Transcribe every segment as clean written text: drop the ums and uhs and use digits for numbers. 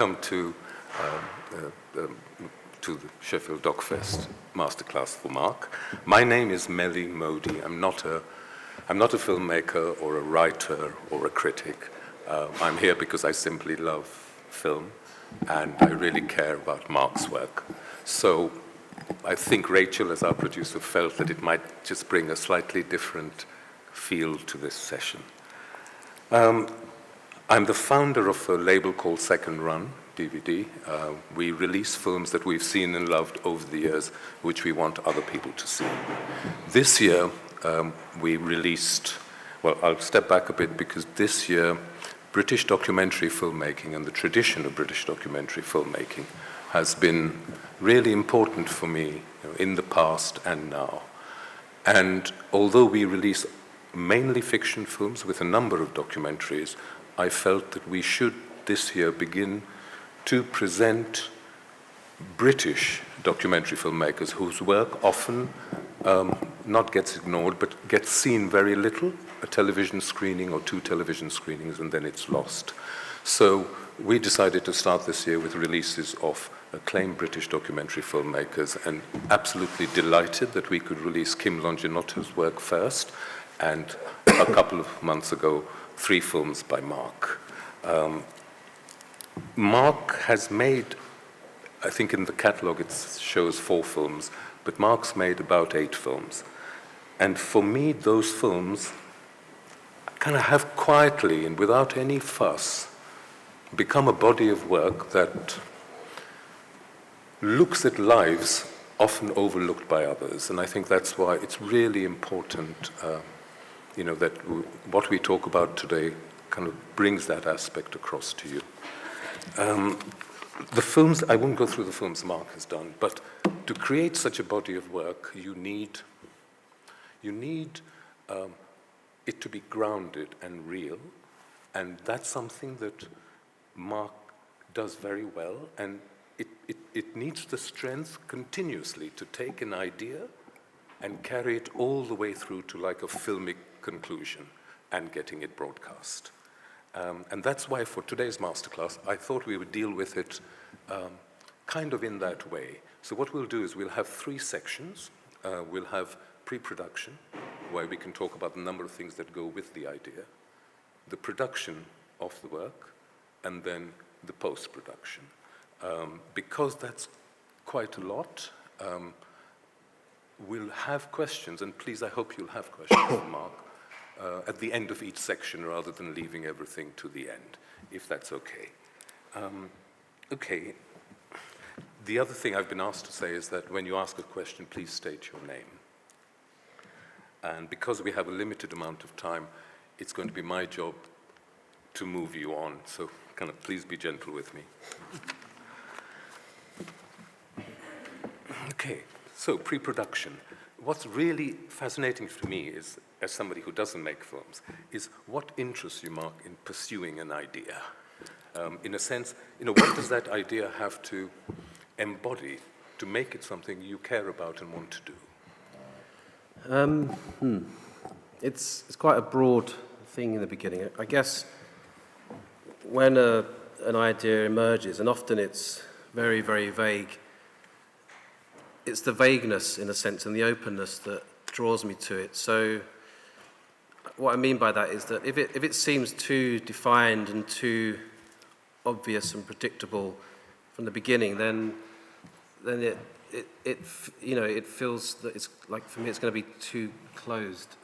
welcome to the Sheffield DocFest Masterclass for Marc. My name is Mehelli Modi. I'm not a filmmaker or a writer or a critic. I'm here because I simply love film and I really care about Marc's work. So I think Rachel, as our producer, felt that it might just bring a slightly different feel to this session. I'm the founder of a label called Second Run DVD. We release films that we've seen and loved over the years, which we want other people to see. This year, we released, well, I'll step back a bit because this year, British documentary filmmaking and the tradition of British documentary filmmaking has been really important for me, in the past and now. And although we release mainly fiction films with a number of documentaries, I felt that we should this year begin to present British documentary filmmakers whose work often not gets ignored, but gets seen very little, a television screening or 2 television screenings, and then it's lost. So we decided to start this year with releases of acclaimed British documentary filmmakers, and absolutely delighted that we could release Kim Longinotto's work first, and a couple of months ago, 3 films by Marc. Marc has made, I think in the catalogue it shows 4 films, but Marc's made about 8 films. And for me, those films kind of have quietly and without any fuss become a body of work that looks at lives often overlooked by others. And I think that's why it's really important, that what we talk about today kind of brings that aspect across to you. The films, I won't go through the films Marc has done, but to create such a body of work, you need it to be grounded and real, and that's something that Marc does very well, and it needs the strength continuously to take an idea and carry it all the way through to like a filmic conclusion and getting it broadcast. And that's why for today's masterclass, I thought we would deal with it kind of in that way. So what we'll do is we'll have 3 sections. We'll have pre-production, where we can talk about the number of things that go with the idea, the production of the work, and then the post-production. Because that's quite a lot, we'll have questions, and please, I hope you'll have questions for Marc at the end of each section rather than leaving everything to the end, if that's okay. Okay. The other thing I've been asked to say is that when you ask a question, please state your name. And because we have a limited amount of time, it's going to be my job to move you on, so kind of please be gentle with me. Okay, so pre-production. What's really fascinating for me is, as somebody who doesn't make films, is what interests you, Marc, in pursuing an idea? In a sense, what does that idea have to embody to make it something you care about and want to do? It's quite a broad thing in the beginning. I guess when an idea emerges, and often it's very, very vague, it's the vagueness, in a sense, and the openness that draws me to it. So what I mean by that is that if it seems too defined and too obvious and predictable from the beginning, then it feels that it's like, for me, it's going to be too closed.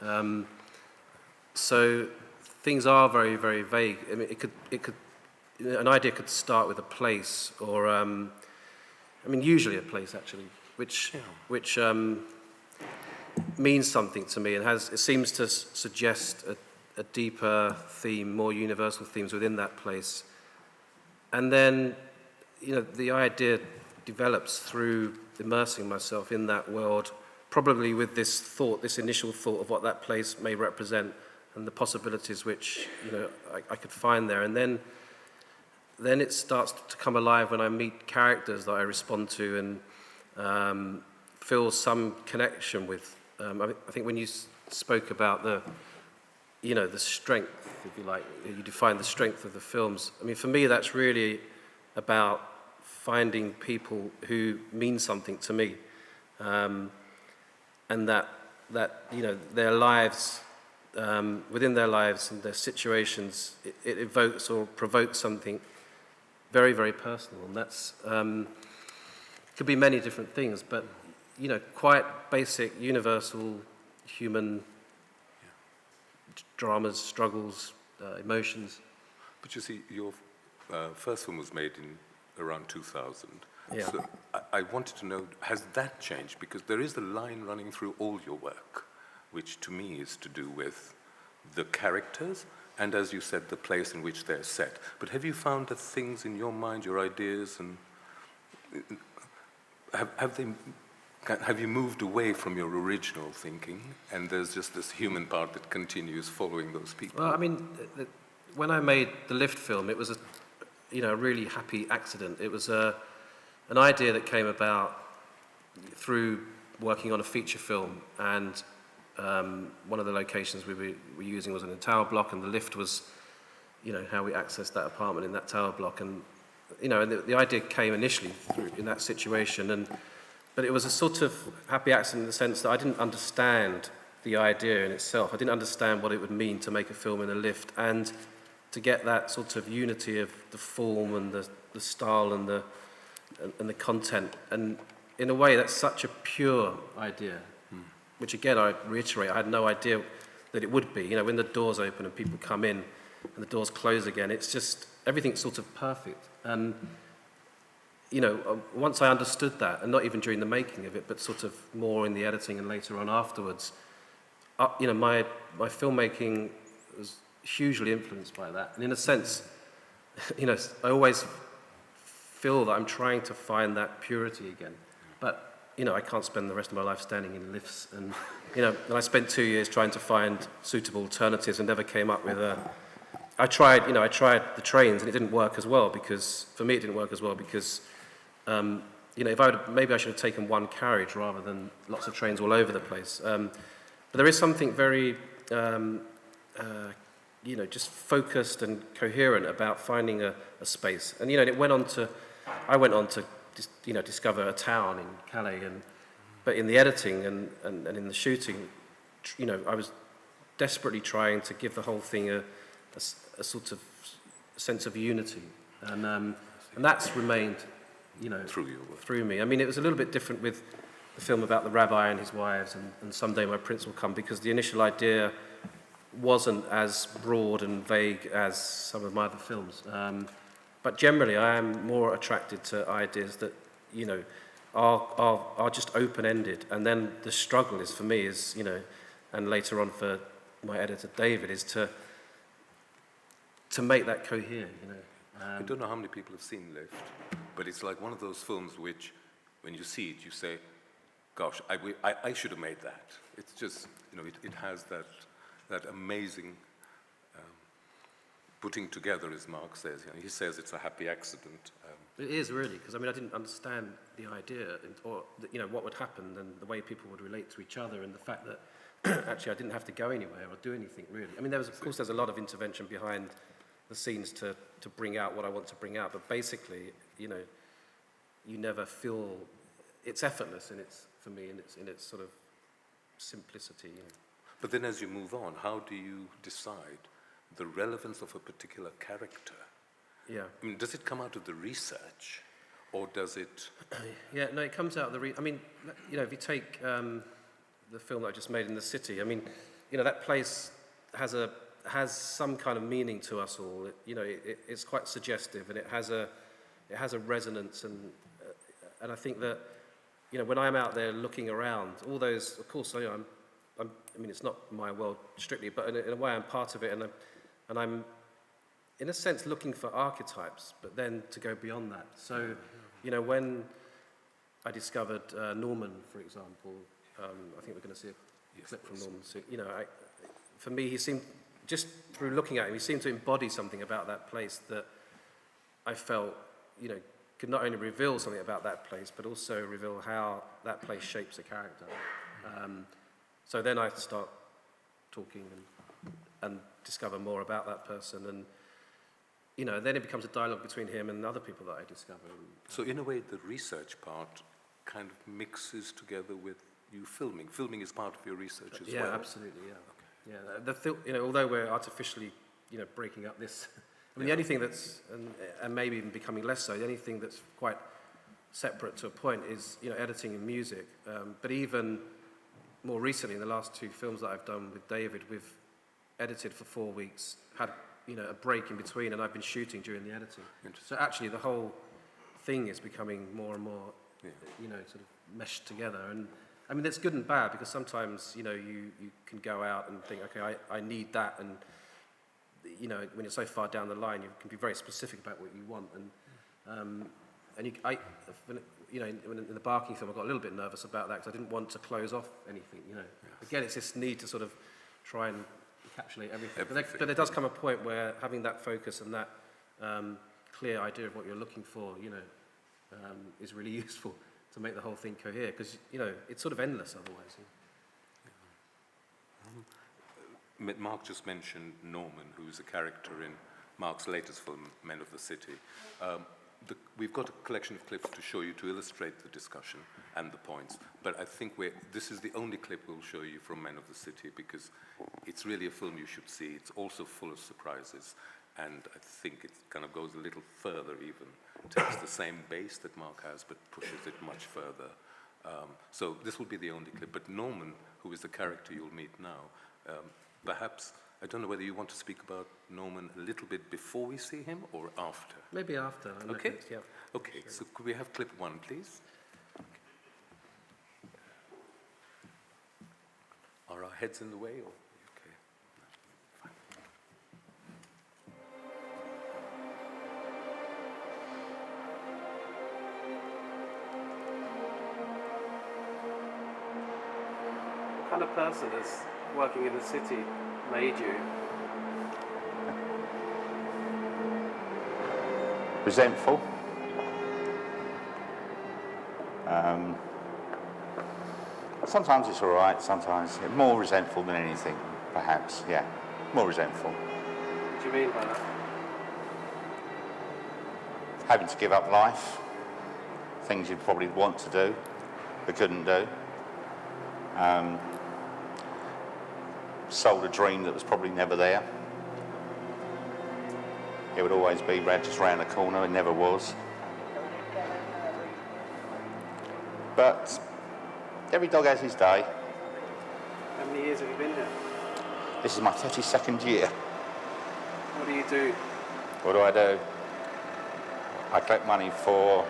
So things are very, very vague. I mean, an idea could start with a place, or usually a place actually, which means something to me, and it seems to suggest a deeper theme, more universal themes within that place. And then, the idea develops through immersing myself in that world, probably with this initial thought of what that place may represent and the possibilities which, I could find there. And then it starts to come alive when I meet characters that I respond to and feel some connection with. I think when you spoke about the strength, if you like, you define the strength of the films. I mean, for me, that's really about finding people who mean something to me, and that their lives, within their lives and their situations, it evokes or provokes something very, very personal, and that's could be many different things, but quite basic, universal human dramas, struggles, emotions. But you see, your first film was made in around 2000. Yeah. So I wanted to know, has that changed? Because there is a line running through all your work, which to me is to do with the characters and, as you said, the place in which they're set. But have you found that things in your mind, your ideas, and have you moved away from your original thinking, and there's just this human part that continues following those people? Well, I mean, when I made the Lift film, it was a really happy accident. It was an idea that came about through working on a feature film, and one of the locations we were using was in a tower block, and the lift was, how we accessed that apartment in that tower block, and the idea came initially through in that situation, but it was a sort of happy accident in the sense that I didn't understand the idea in itself. I didn't understand what it would mean to make a film in a lift, and to get that sort of unity of the form and the style and the content. And in a way, that's such a pure idea, which again, I reiterate, I had no idea that it would be. When the doors open and people come in and the doors close again, it's just, everything's sort of perfect. And, once I understood that, and not even during the making of it, but sort of more in the editing and later on afterwards, my filmmaking was hugely influenced by that. And in a sense, I always feel that I'm trying to find that purity again. But, I can't spend the rest of my life standing in lifts. And, and I spent 2 years trying to find suitable alternatives and never came up with I tried the trains, and it didn't work as well because, for me, it didn't work as well because, maybe I should have taken one carriage rather than lots of trains all over the place. But there is something very, just focused and coherent about finding a space. And, I went on to discover a town in Calais, but in the editing and in the shooting, I was desperately trying to give the whole thing a sort of sense of unity. And that's remained, through me. I mean, it was a little bit different with the film about the rabbi and his wives and Someday My Prince Will Come, because the initial idea wasn't as broad and vague as some of my other films. But generally, I am more attracted to ideas that, are just open-ended. And then the struggle is, for me, and later on for my editor, David, is to make that cohere, I don't know how many people have seen Lift, but it's like one of those films which, when you see it, you say, gosh, I should have made that. It's just, it has that amazing putting together, as Mark says. He says it's a happy accident. It is, really, because, I didn't understand the idea, or, what would happen and the way people would relate to each other, and the fact that, actually, I didn't have to go anywhere or do anything, really. Of course, there's a lot of intervention behind the scenes to bring out what I want to bring out, but basically, you never feel, it's effortless for me, in its sort of simplicity. But then as you move on, how do you decide the relevance of a particular character? Yeah. Does it come out of the research, or does it... Yeah, no, it comes out of the... if you take the film that I just made in the city, that place has some kind of meaning to us all. It's quite suggestive, and it has a resonance, and I think that when I'm out there looking around, all those, of course, it's not my world strictly, but in a way I'm part of it, and I'm in a sense looking for archetypes, but then to go beyond that. So, when I discovered Norman, for example, I think we're going to see a clip from Norman soon. For me, he seemed, just through looking at him, he seemed to embody something about that place that I felt, could not only reveal something about that place, but also reveal how that place shapes a character. So then I start talking and discover more about that person. And you know, then it becomes a dialogue between him and other people that I discover. So in a way, the research part kind of mixes together with you filming. Filming is part of your research as well. Yeah, absolutely, yeah. Okay. Yeah, you know, although we're artificially, you know, breaking up this, I mean, the only thing that's, and maybe even becoming less so, the only thing that's quite separate to a point is, you know, editing and music. But even more recently, in the last 2 films that I've done with David, we've edited for 4 weeks, had, you know, a break in between, and I've been shooting during the editing. So actually, the whole thing is becoming more and more, you know, sort of meshed together. And I mean, that's good and bad, because sometimes, you know, you can go out and think, okay, I need that, and you know, when you're so far down the line, you can be very specific about what you want. And you know, in the barking film, I got a little bit nervous about that because I didn't want to close off anything. You know, again, it's this need to sort of try and encapsulate everything. But there does come a point where having that focus and that clear idea of what you're looking for, you know, is really useful to make the whole thing cohere, because you know it's sort of endless otherwise. Mark just mentioned Norman, who's a character in Mark's latest film, Men of the City. We've got a collection of clips to show you to illustrate the discussion and the points, but I think this is the only clip we'll show you from Men of the City, because it's really a film you should see. It's also full of surprises, and I think it kind of goes a little further even. It takes the same base that Mark has, but pushes it much further. So this will be the only clip, but Norman, who is the character you'll meet now, perhaps, I don't know whether you want to speak about Norman a little bit before we see him or after. Maybe after. Okay. Yeah. Okay. So could we have clip 1, please? Are our heads in the way? Or okay. Fine. What kind of person is working in the city made you? Resentful. Sometimes it's all right, sometimes more resentful than anything, perhaps, yeah. More resentful. What do you mean by that? Having to give up life, things you'd probably want to do, but couldn't do. Sold a dream that was probably never there. It would always be just round the corner, it never was. But every dog has his day. How many years have you been here? This is my 32nd year. What do you do? What do? I collect money for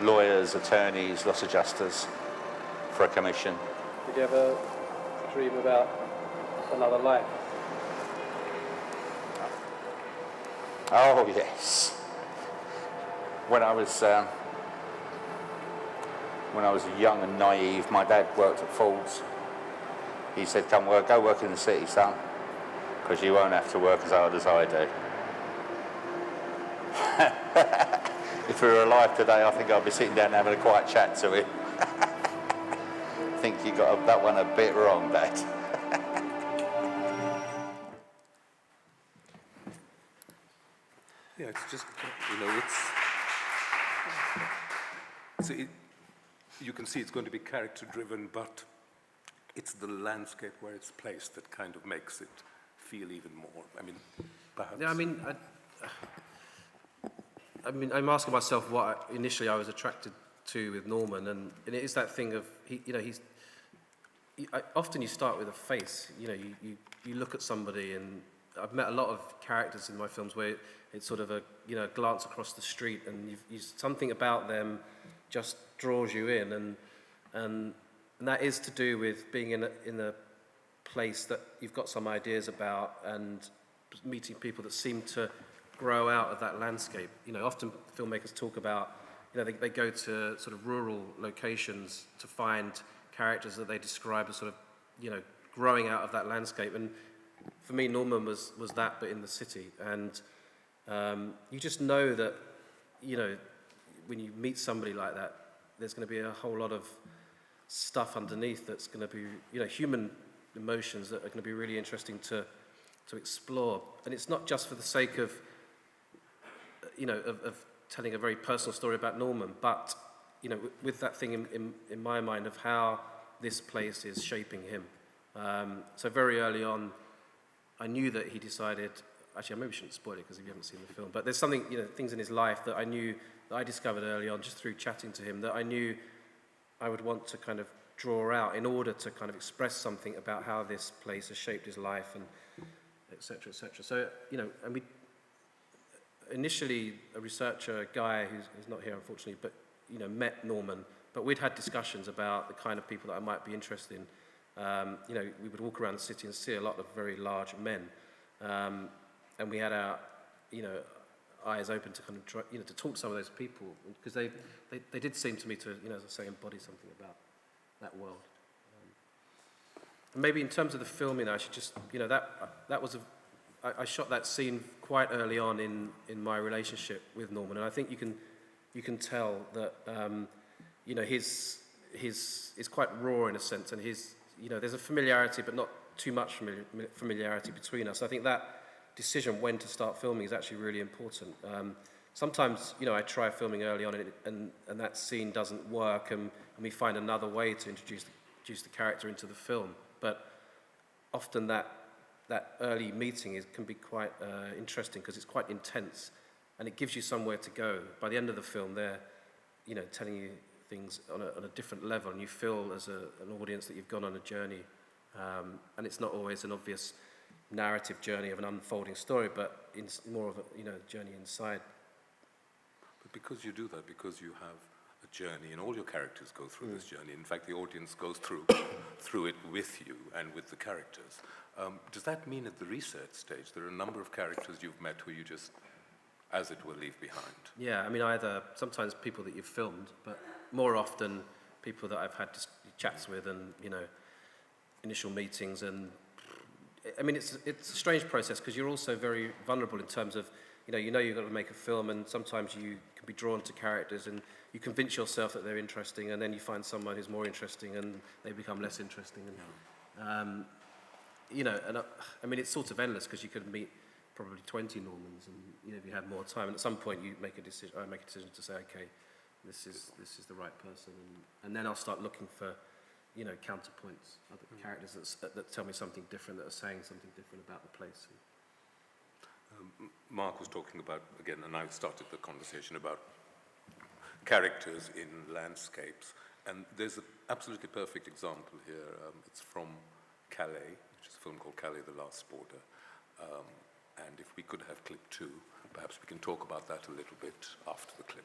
lawyers, attorneys, loss adjusters for a commission. Did you ever dream about another life? Oh yes. When I was young and naive, my dad worked at Ford's. He said, go work in the city, son, because you won't have to work as hard as I do. If we were alive today, I think I'd be sitting down having a quiet chat to him. I think you got that one a bit wrong, Dad. Yeah, it's just, you know, you can see it's going to be character-driven, but it's the landscape where it's placed that kind of makes it feel even more. I mean, perhaps. Yeah, I'm asking myself what initially I was attracted to with Norman, and it is that thing of often you start with a face. You know, you look at somebody, and I've met a lot of characters in my films where it's sort of a glance across the street, and something about them just draws you in, and that is to do with being in a place that you've got some ideas about, and meeting people that seem to grow out of that landscape. You know, often filmmakers talk about, they go to sort of rural locations to find characters that they describe as sort of, growing out of that landscape. And for me, Norman was that, but in the city. And you just know that, when you meet somebody like that, there's going to be a whole lot of stuff underneath that's going to be, human emotions that are going to be really interesting to explore. And it's not just for the sake of of telling a very personal story about Norman, but, with that thing in my mind of how this place is shaping him. So very early on, I knew that he decided, actually I maybe shouldn't spoil it because if you haven't seen the film, but there's something, things in his life that I knew, that I discovered early on just through chatting to him, that I knew I would want to kind of draw out in order to kind of express something about how this place has shaped his life, and et cetera, et cetera. So, and we, initially a researcher, a guy who's not here unfortunately, but, met Norman, but we'd had discussions about the kind of people that I might be interested in. We would walk around the city and see a lot of very large men, and we had our, eyes open to kind of try, to talk to some of those people, because they did seem to me to, as I say, embody something about that world. And maybe in terms of the filming, I should just, that was I shot that scene quite early on in my relationship with Norman, and I think you can tell that, his is quite raw in a sense, and his, there's a familiarity, but not too much familiarity between us. I think that decision when to start filming is actually really important. Sometimes, I try filming early on and that scene doesn't work, and we find another way to introduce the character into the film. But often that early meeting can be quite interesting because it's quite intense, and it gives you somewhere to go. By the end of the film, they're, telling you things on a different level, and you feel as an audience that you've gone on a journey. And it's not always an obvious narrative journey of an unfolding story, but it's more of a journey inside. But because you do that, because you have a journey, and all your characters go through this journey. In fact, the audience goes through it with you and with the characters. Does that mean at the research stage there are a number of characters you've met who you just, as it were, leave behind? Yeah, I mean, either sometimes people that you've filmed, but more often people that I've had chats with, and initial meetings. And I mean, it's a strange process because you're also very vulnerable in terms of you've got to make a film, and sometimes you can be drawn to characters and you convince yourself that they're interesting, and then you find someone who's more interesting and they become less interesting. And I mean, it's sort of endless because you could meet probably 20 Normans, and if you had more time, and at some point you make a decision. I make a decision to say, okay, this is the right person, and then I'll start looking for counterpoints, other characters that tell me something different, that are saying something different about the place. Mark was talking about, again, and I started the conversation about characters in landscapes, and there's an absolutely perfect example here. It's from Calais, which is a film called Calais, The Last Border. And if we could have clip 2, perhaps we can talk about that a little bit after the clip.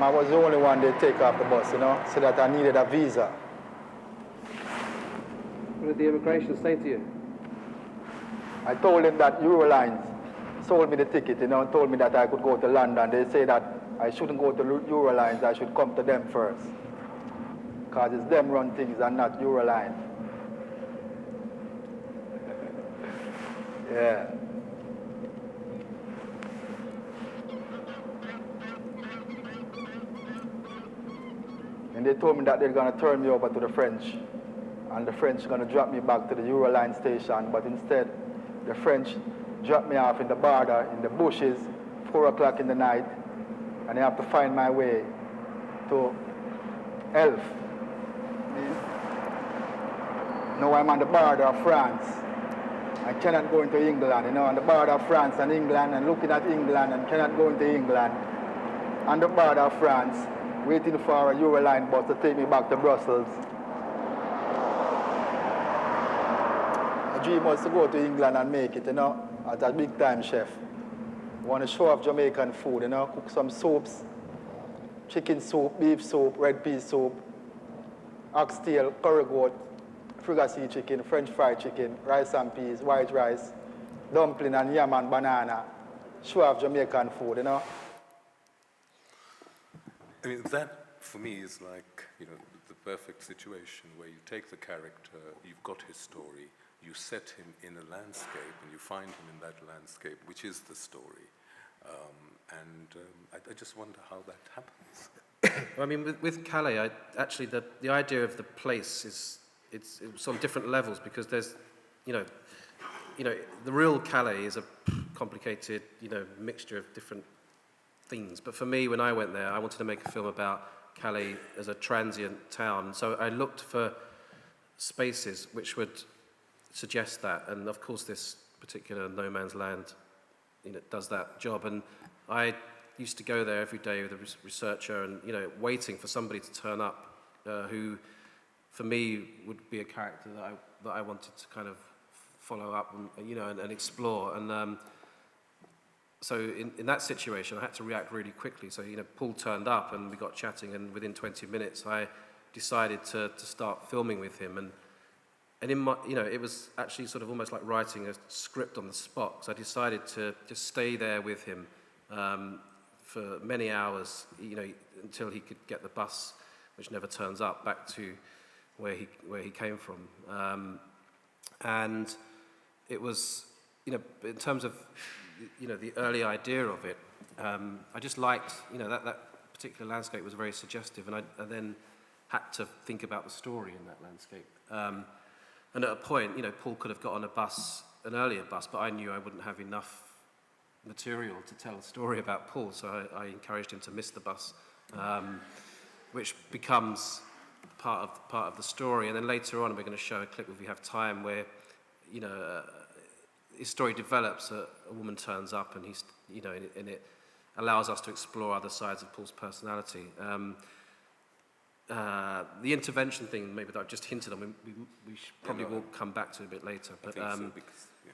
I was the only one they take off the bus, so that I needed a visa. What did the immigration say to you? I told them that Eurolines sold me the ticket, told me that I could go to London. They say that I shouldn't go to Eurolines, I should come to them first. Because it's them run things and not Euroline. Yeah. And they told me that they're going to turn me over to the French, and the French are going to drop me back to the Euroline station, but instead the French dropped me off in the border, in the bushes, 4 o'clock in the night, and I have to find my way to Elf. Now I'm on the border of France. I cannot go into England, on the border of France and England, and looking at England and cannot go into England. On the border of France, waiting for a Euroline bus to take me back to Brussels. My dream was to go to England and make it, as a big time chef. Want to show off Jamaican food, cook some soups, chicken soup, beef soup, red pea soup, oxtail, curry goat, fricassee chicken, French fried chicken, rice and peas, white rice, dumpling and yam and banana. Sure of Jamaican food, you know. I mean, that for me is like, you know, the perfect situation where you take the character, you've got his story, you set him in a landscape and you find him in that landscape, which is the story. I just wonder how that happens. I mean, with Calais, actually the idea of the place it's on different levels, because there's, you know, the real Calais is a complicated, you know, mixture of different things. But for me, when I went there, I wanted to make a film about Calais as a transient town. So I looked for spaces which would suggest that. And of course, this particular no man's land, you know, does that job. And I used to go there every day with a researcher and, you know, waiting for somebody to turn up who, for me, would be a character that I wanted to kind of follow up and, you know, and explore. And so in that situation, I had to react really quickly. So, you know, Paul turned up and we got chatting, and within 20 minutes, I decided to start filming with him. And in my, you know, it was actually sort of almost like writing a script on the spot. So I decided to just stay there with him for many hours, you know, until he could get the bus, which never turns up, back to where he came from. And it was, you know, in terms of, you know, the early idea of it, I just liked, you know, that particular landscape was very suggestive, and I then had to think about the story in that landscape. And at a point, you know, Paul could have got on an earlier bus, but I knew I wouldn't have enough material to tell a story about Paul, so I encouraged him to miss the bus, which becomes part of the story. And then later on, we're going to show a clip, if we have time, where, you know, his story develops. A woman turns up, and he's, you know, and it allows us to explore other sides of Paul's personality. The intervention thing, maybe that I've just hinted on, we probably will come back to a bit later. But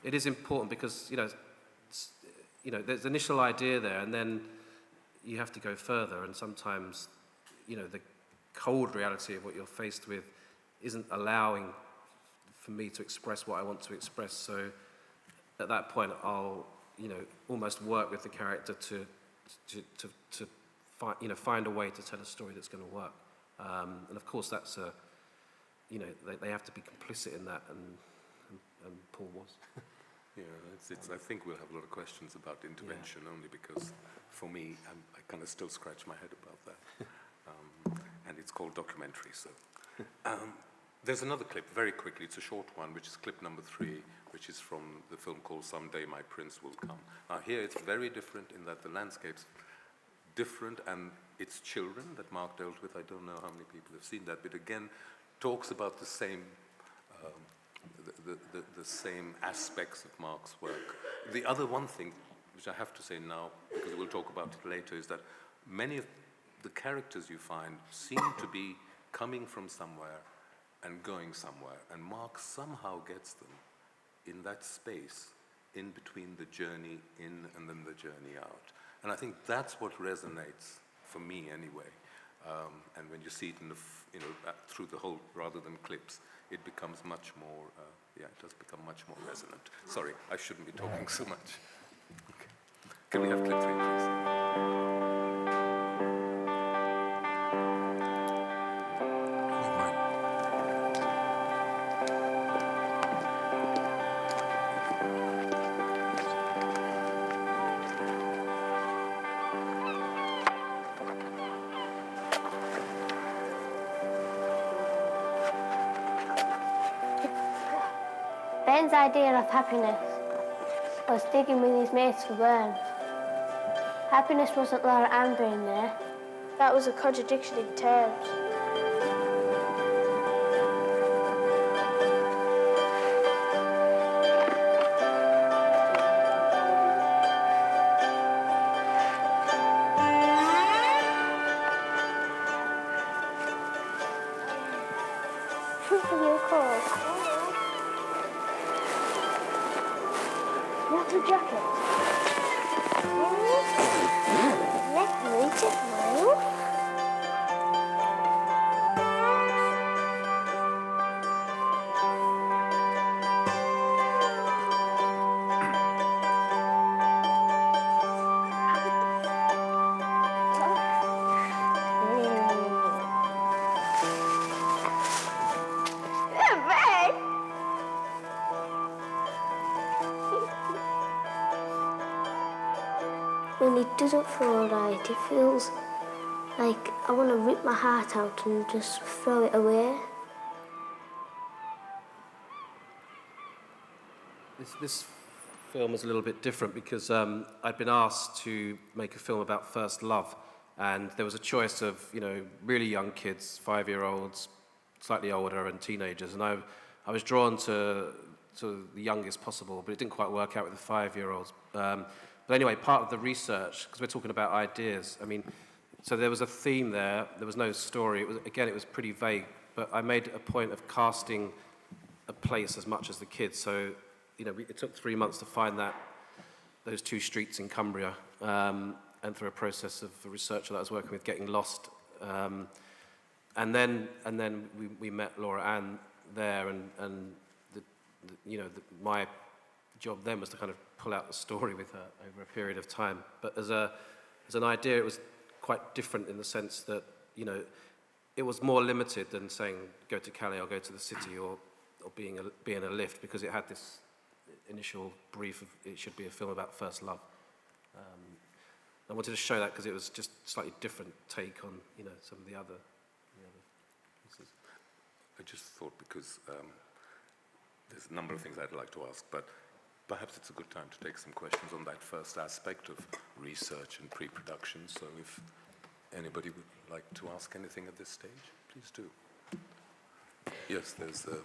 it is important because, you know, there's initial idea there, and then you have to go further. And sometimes, you know, the cold reality of what you're faced with isn't allowing for me to express what I want to express. So at that point, I'll, you know, almost work with the character to find a way to tell a story that's going to work. And of course, that's you know, they have to be complicit in that, and Paul was. Yeah, I think we'll have a lot of questions about intervention, only because, for me, I kind of still scratch my head about that. And it's called documentary, so. There's another clip, very quickly, it's a short one, which is clip number 3, which is from the film called Someday My Prince Will Come. Now here it's very different in that the landscape's different, and it's children that Marc dealt with. I don't know how many people have seen that, but again, talks about the same the same aspects of Marc's work. The other one thing, which I have to say now, because we'll talk about it later, is that many of the characters you find seem to be coming from somewhere and going somewhere, and Marc somehow gets them in that space in between the journey in and then the journey out. And I think that's what resonates for me anyway. And when you see it in the, you know, through the whole, rather than clips, it becomes much more, it does become much more resonant. Sorry, I shouldn't be talking so much. Okay. Can we have clip 3, please? Ben's idea of happiness was digging with his mates for worms. Happiness wasn't Laura Amber in there. That was a contradiction in terms. What's a jacket? Let me take my when it doesn't feel right, it feels like I want to rip my heart out and just throw it away. This film is a little bit different because I'd been asked to make a film about first love, and there was a choice of, you know, really young kids, 5-year-olds, slightly older, and teenagers, and I was drawn to the youngest possible, but it didn't quite work out with the 5-year-olds. But anyway, part of the research, because we're talking about ideas, I mean, so there was a theme there, there was no story, it was pretty vague, but I made a point of casting a place as much as the kids, so, you know, it took 3 months to find those 2 streets in Cumbria, and through a process of a researcher that I was working with, getting lost. And then we met Laura Ann there, and my job then was to kind of pull out the story with her over a period of time. But as an idea, it was quite different in the sense that, you know, it was more limited than saying go to Calais or go to the city or be in a lift, because it had this initial brief of it should be a film about first love. I wanted to show that because it was just a slightly different take on, you know, some of the other pieces. I just thought, because there's a number of things I'd like to ask, but perhaps it's a good time to take some questions on that first aspect of research and pre-production. So if anybody would like to ask anything at this stage, please do. Yes, there's a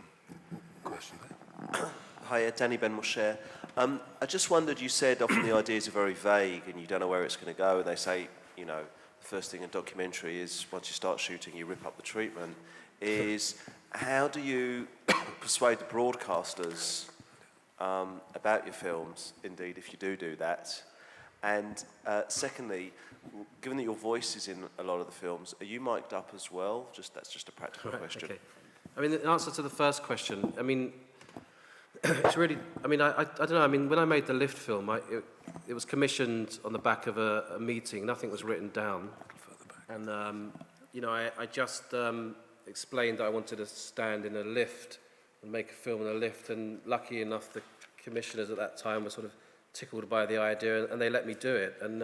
question there. Hi, Danny Ben Moshe. I just wondered, you said often the ideas are very vague and you don't know where it's going to go. They say, you know, the first thing in documentary is once you start shooting, you rip up the treatment. Is how do you persuade the broadcasters about your films, indeed, if you do that? And secondly, given that your voice is in a lot of the films, are you mic'd up as well? That's just a practical question. Okay. I mean, the answer to the first question, I mean, it's really, I mean, I don't know, I mean, when I made the Lift film, it was commissioned on the back of a meeting, nothing was written down. And, you know, I just explained that I wanted to stand in a lift and make a film in a lift, and lucky enough, the commissioners at that time were sort of tickled by the idea, and they let me do it. And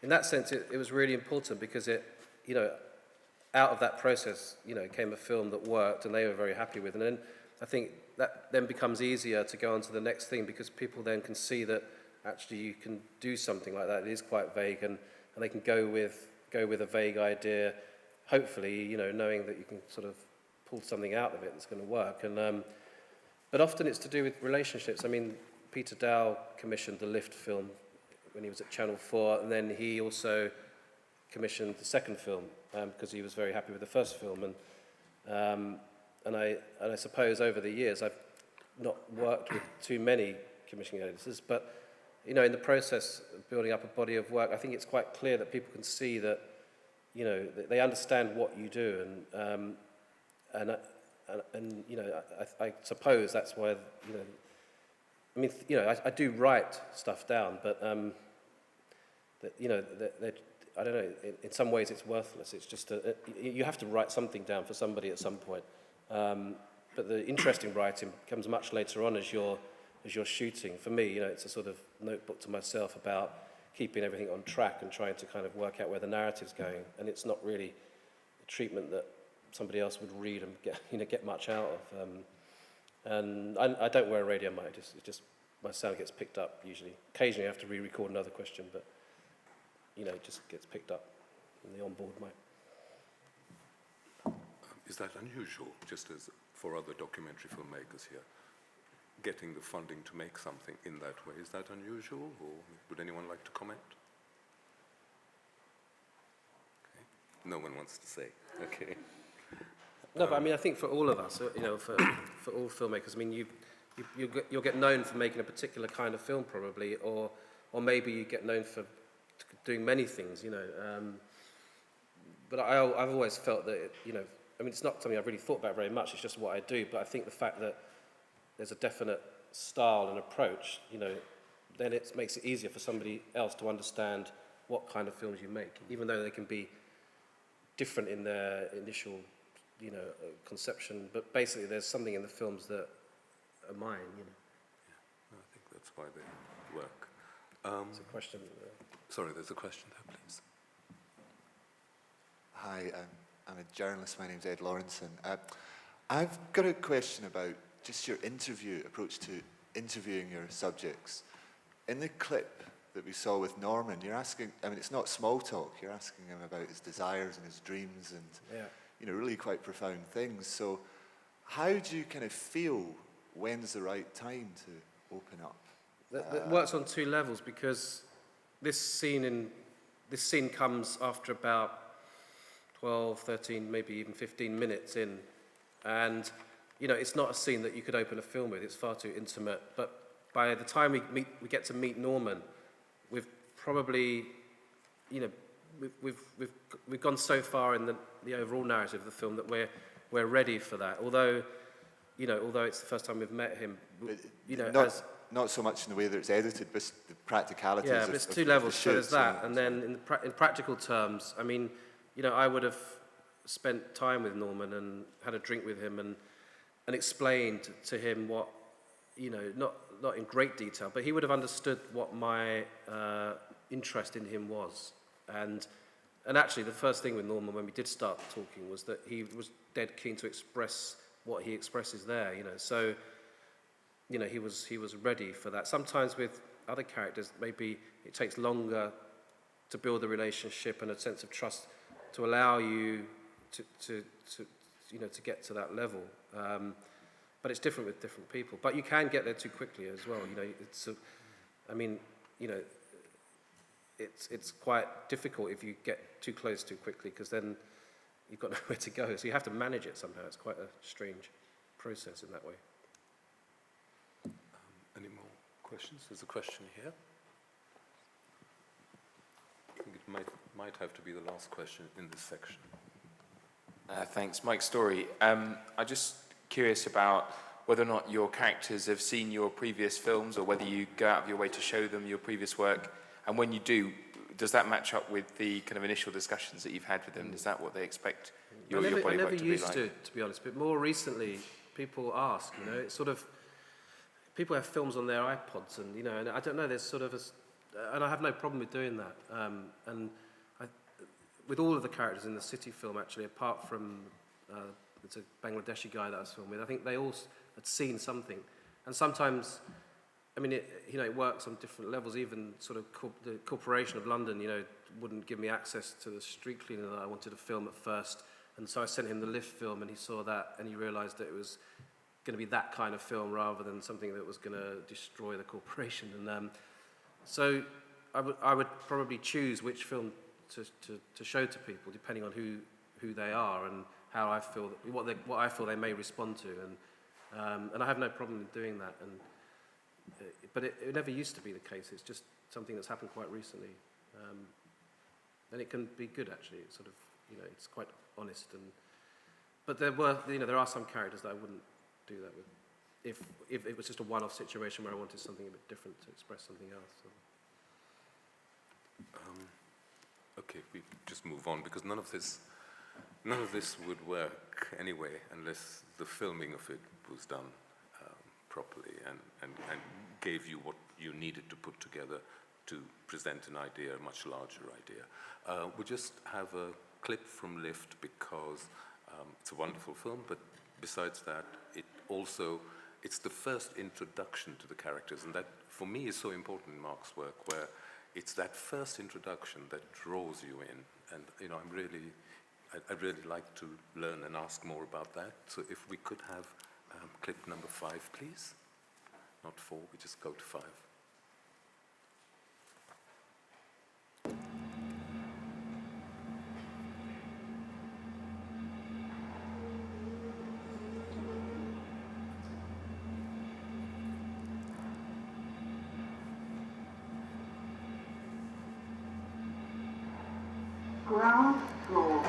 in that sense, it was really important because it, you know, out of that process, you know, came a film that worked and they were very happy with. And then I think that then becomes easier to go on to the next thing, because people then can see that actually you can do something like that. It is quite vague, and they can go with a vague idea, hopefully, you know, knowing that you can sort of pull something out of it that's going to work. And but often it's to do with relationships. I mean, Peter Dow commissioned the Lift film when he was at Channel 4, and then he also commissioned the second film because he was very happy with the first film. And I suppose over the years I've not worked with too many commissioning editors, but, you know, in the process of building up a body of work, I think it's quite clear that people can see that, you know, they understand what you do, and you know, I suppose that's why, you know, I mean, you know, I do write stuff down, but that, you know, I don't know, in some ways it's worthless. It's just you have to write something down for somebody at some point. But the interesting writing comes much later on as you're shooting. For me, you know, it's a sort of notebook to myself about keeping everything on track and trying to kind of work out where the narrative's going. And it's not really a treatment that somebody else would read and get much out of. And I don't wear a radio mic. It's just my sound gets picked up usually. Occasionally I have to re-record another question, but, you know, it just gets picked up in the onboard mic. Is that unusual, just as for other documentary filmmakers here, getting the funding to make something in that way? Is that unusual, or would anyone like to comment? Okay. No one wants to say. Okay. No, but I mean, I think for all of us, you know, for all filmmakers, I mean, you'll get known for making a particular kind of film, probably, or maybe you get known for doing many things, you know. But I've always felt that, you know, I mean, it's not something I've really thought about very much, it's just what I do, but I think the fact that there's a definite style and approach, you know, then it makes it easier for somebody else to understand what kind of films you make, even though they can be different in their initial, you know, conception, but basically there's something in the films that are mine, you know. Yeah, I think that's why they work. There's a question. Sorry, there's a question there, please. Hi, I'm a journalist. My name's Ed Lawrenson. I've got a question about just your approach to interviewing your subjects. In the clip that we saw with Norman, you're asking, I mean, it's not small talk, you're asking him about his desires and his dreams and, you know, really quite profound things. So how do you kind of feel when's the right time to open up? That works on two levels, because this scene comes after about 12, 13, maybe even 15 minutes in. And, you know, it's not a scene that you could open a film with. It's far too intimate. But by the time we get to meet Norman, we've probably, you know, we've gone so far in the overall narrative of the film that we're ready for that. Although it's the first time we've met him, you know, not so much in the way that it's edited, but the practicalities. Yeah, but it's two levels. So there's that, and then in practical terms, I mean, you know, I would have spent time with Norman and had a drink with him and explained to him what, you know, not in great detail, but he would have understood what my interest in him was. And actually, the first thing with Norman when we did start talking was that he was dead keen to express what he expresses there, you know. So, you know, he was ready for that. Sometimes with other characters, maybe it takes longer to build a relationship and a sense of trust to allow you to you know, to get to that level. But it's different with different people. But you can get there too quickly as well. You know, I mean, you know, it's quite difficult if you get too close too quickly, because then you've got nowhere to go. So you have to manage it somehow. It's quite a strange process in that way. Any more questions? There's a question here. I think it might have to be the last question in this section. Thanks. Mike Story. I'm just curious about whether or not your characters have seen your previous films, or whether you go out of your way to show them your previous work. And when you do, does that match up with the kind of initial discussions that you've had with them? Is that what they expect your body work to be like? I never used to be honest, but more recently, people ask, you know, it's sort of, people have films on their iPods, and, you know, and I don't know, there's sort of and I have no problem with doing that. And with all of the characters in the City film, actually, apart from it's a Bangladeshi guy that I was filming with, I think they all had seen something. And sometimes, I mean, it works on different levels. Even sort of the Corporation of London, you know, wouldn't give me access to the street cleaner that I wanted to film at first. And so I sent him the Lift film, and he saw that, and he realised that it was going to be that kind of film rather than something that was going to destroy the corporation. And so I would probably choose which film to show to people, depending on who they are and how I feel, what I feel they may respond to. And I have no problem in doing that. But it never used to be the case. It's just something that's happened quite recently. And it can be good, actually. It's sort of, you know, it's quite honest. But there are some characters that I wouldn't do that with, if it was just a one-off situation where I wanted something a bit different to express something else. So. Okay, we just move on, because none of this would work anyway unless the filming of it was done properly and gave you what you needed to put together to present an idea, a much larger idea. We just have a clip from Lift because it's a wonderful film, but besides that, it's the first introduction to the characters, and that, for me, is so important in Marc's work, where it's that first introduction that draws you in. And, you know, I'd really like to learn and ask more about that. So if we could have clip number 5, please. Not 4, we just go to 5. Ground floor.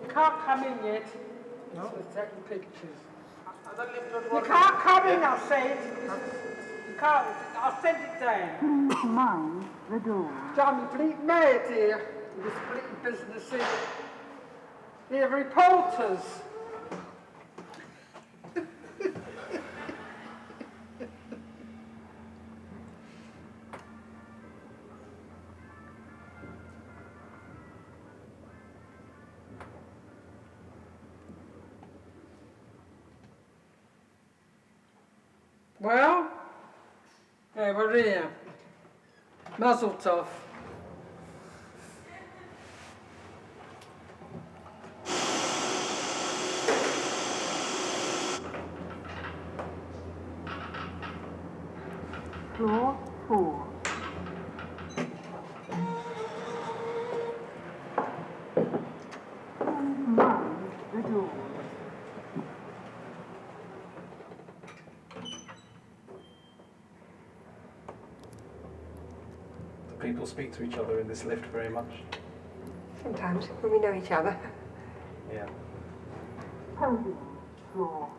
You can't come in yet. No. So taking pictures. You can't come in, I'll say it. You can't. I'll send it down. Please mind the door. Johnny bleep mad here. This bleep business here. Here, reporters. Hey, we're here. Mazel tov. Floor 4. Mind the door. Do people speak to each other in this lift very much? Sometimes, when we know each other. Yeah. Podium floor.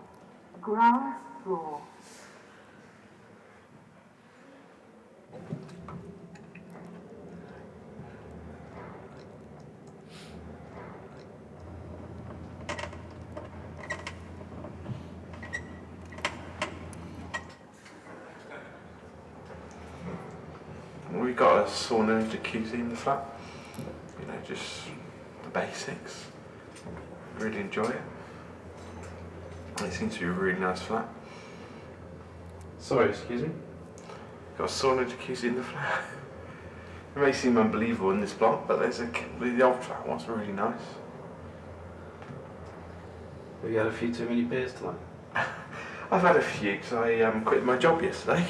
Ground floor. We've got a sauna and jacuzzi in the flat. You know, just the basics. Really enjoy it. And it seems to be a really nice flat. Sorry, excuse me? Got a sauna and jacuzzi in the flat. It may seem unbelievable in this block, but the old flat was really nice. Have you had a few too many beers tonight? I've had a few because I quit my job yesterday.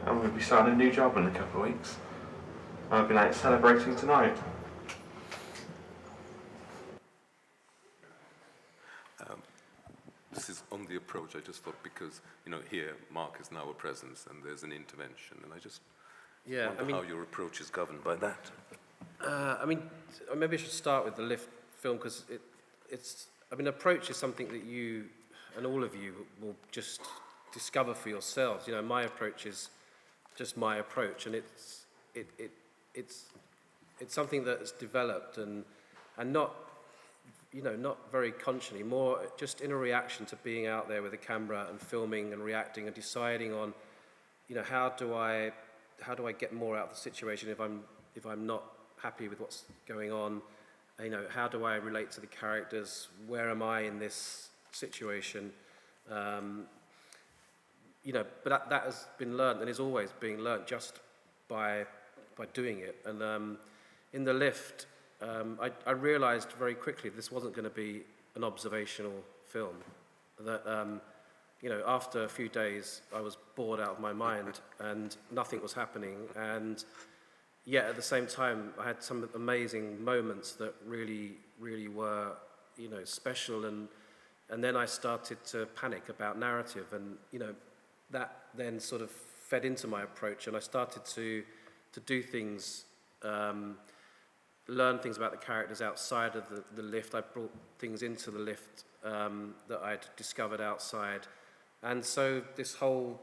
I'm going to be starting a new job in a couple of weeks. I've been out celebrating tonight. This is on the approach. I just thought because, you know, here Mark is now a presence and there's an intervention, and I just wonder how your approach is governed by that. I mean, maybe I should start with the Lift film because approach is something that you and all of you will just discover for yourselves. You know, my approach is just my approach, and it's something that's developed and not, you know, not very consciously, more just in a reaction to being out there with a camera and filming and reacting and deciding on, you know, how do I get more out of the situation if I'm not happy with what's going on. You know, how do I relate to the characters? Where am I in this situation? You know, but that has been learned and is always being learned just by doing it. And in the Lift, I realised very quickly this wasn't going to be an observational film. That you know, after a few days, I was bored out of my mind and nothing was happening. And yet at the same time, I had some amazing moments that really, really were, you know, special. And then I started to panic about narrative, and you know, that then sort of fed into my approach, and I started to do things, learn things about the characters outside of the lift. I brought things into the lift that I'd discovered outside, and so this whole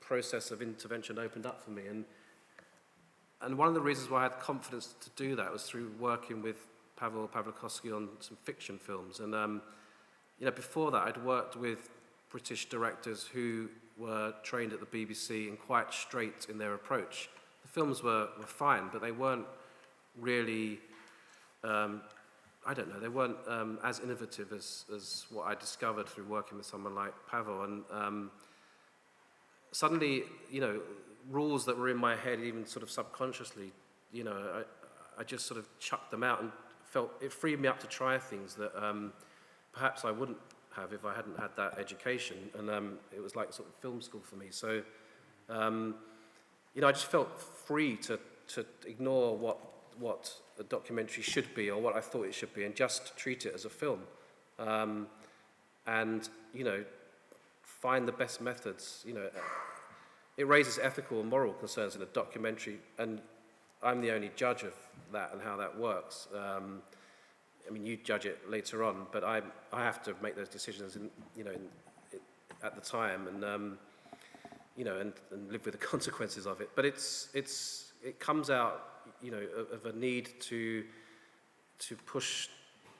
process of intervention opened up for me. And one of the reasons why I had confidence to do that was through working with Pawel Pawlikowski on some fiction films. And you know, before that, I'd worked with British directors who were trained at the BBC and quite straight in their approach. The films were fine, but they weren't really, I don't know, they weren't as innovative as what I discovered through working with someone like Pawel. And suddenly, you know, rules that were in my head, even sort of subconsciously, you know, I just sort of chucked them out and felt it freed me up to try things that perhaps I wouldn't have if I hadn't had that education. And it was like sort of film school for me. So, you know, I just felt free to ignore what a documentary should be or what I thought it should be, and just treat it as a film. And, you know, find the best methods. You know, it raises ethical and moral concerns in a documentary, and I'm the only judge of that and how that works. I mean, you judge it later on, but I have to make those decisions, at the time, and you know, and live with the consequences of it. But it comes out, you know, of a need to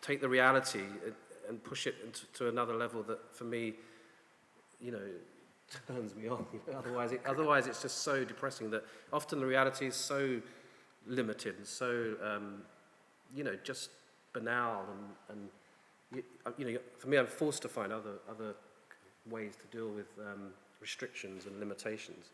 take the reality and push it to another level that, for me, you know, turns me on. Otherwise, it's just so depressing that often the reality is so limited and so, you know, just banal, and you know, for me, I'm forced to find other ways to deal with restrictions and limitations.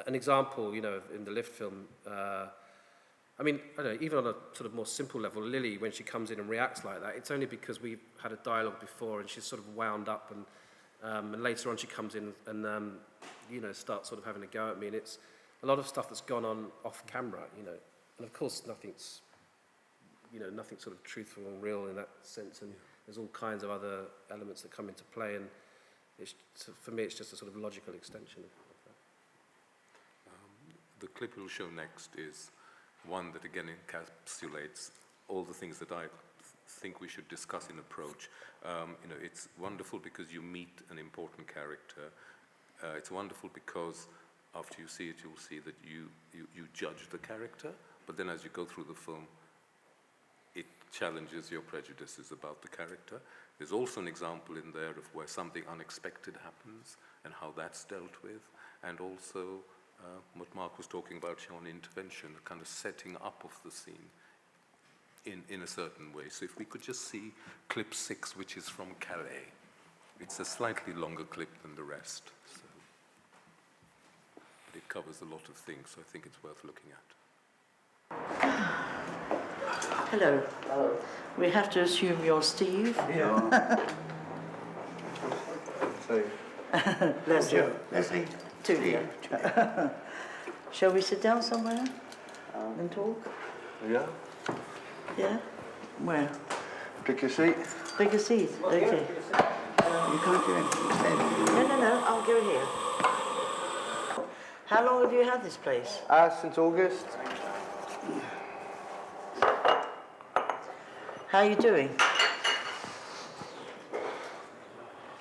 An example, in the Lift film, I mean, I don't know, even on a sort of more simple level, Lily, when she comes in and reacts like that, it's only because we've had a dialogue before and she's sort of wound up, and later on she comes in and, starts sort of having a go at me, and it's a lot of stuff that's gone on off camera, and of course nothing's sort of truthful and real in that sense, and there's all kinds of other elements that come into play, and for me it's just a sort of logical extension of that. The clip we'll show next is one that again encapsulates all the things that I think we should discuss in approach. It's wonderful because you meet an important character. It's wonderful because after you see it, you'll see that you judge the character, but then as you go through the film, it challenges your prejudices about the character. There's also an example in there of where something unexpected happens and how that's dealt with, and also what Mark was talking about on intervention, the kind of setting up of the scene in a certain way. So if we could just see clip 6, which is from Calais. It's a slightly longer clip than the rest, so but it covers a lot of things, so I think it's worth looking at. Hello. Hello. We have to assume you're Steve. Yeah. Leslie. To you. Shall we sit down somewhere and talk? Yeah. Yeah? Where? Pick your seat. Pick a seat. Okay. You can't do anything. No. I'll go here. How long have you had this place? Since August. How are you doing?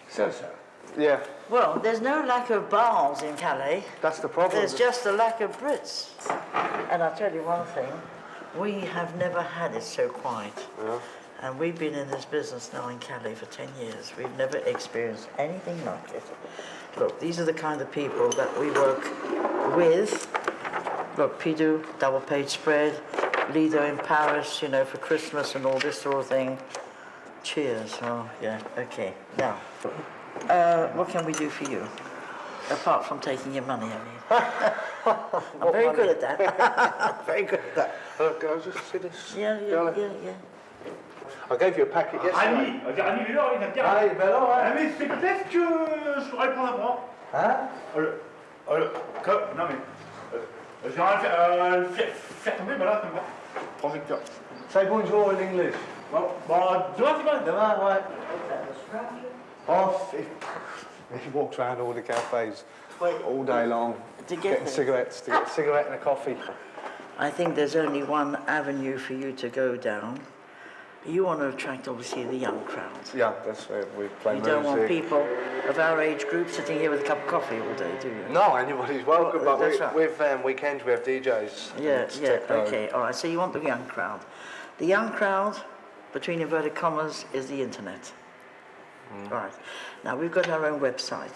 So. Yeah. Well, there's no lack of bars in Calais. That's the problem. There's just a lack of Brits. And I'll tell you one thing, we have never had it so quiet. Yeah. And we've been in this business now in Calais for 10 years. We've never experienced anything like it. Look, these are the kind of people that we work with. Look, Pidou, double page spread, Lido in Paris, for Christmas and all this sort of thing. Cheers. Oh, yeah, okay. Now, what can we do for you? Apart from taking your money, I mean. I'm very good at that. Very good at that. Look, I'll just see this. Yeah. I gave you a packet yesterday. Hey, Bello. Mais c'est peut-être que je pourrais le prendre à moi. Hein? Non mais... Je vais faire tomber, mais là, ça me va. Projecteur. Say bonjour in English. Demain, ouais. Oh, he walks around all the cafes all day long, getting cigarettes, to get a cigarette and a coffee. I think there's only one avenue for you to go down. You want to attract, obviously, the young crowd. Yeah, that's where we play music. You don't want people of our age group sitting here with a cup of coffee all day, do you? No, anybody's welcome, but right. with weekends we have DJs. Yeah, okay, all right, so you want the young crowd. The young crowd, between inverted commas, is the internet. Right, now we've got our own website.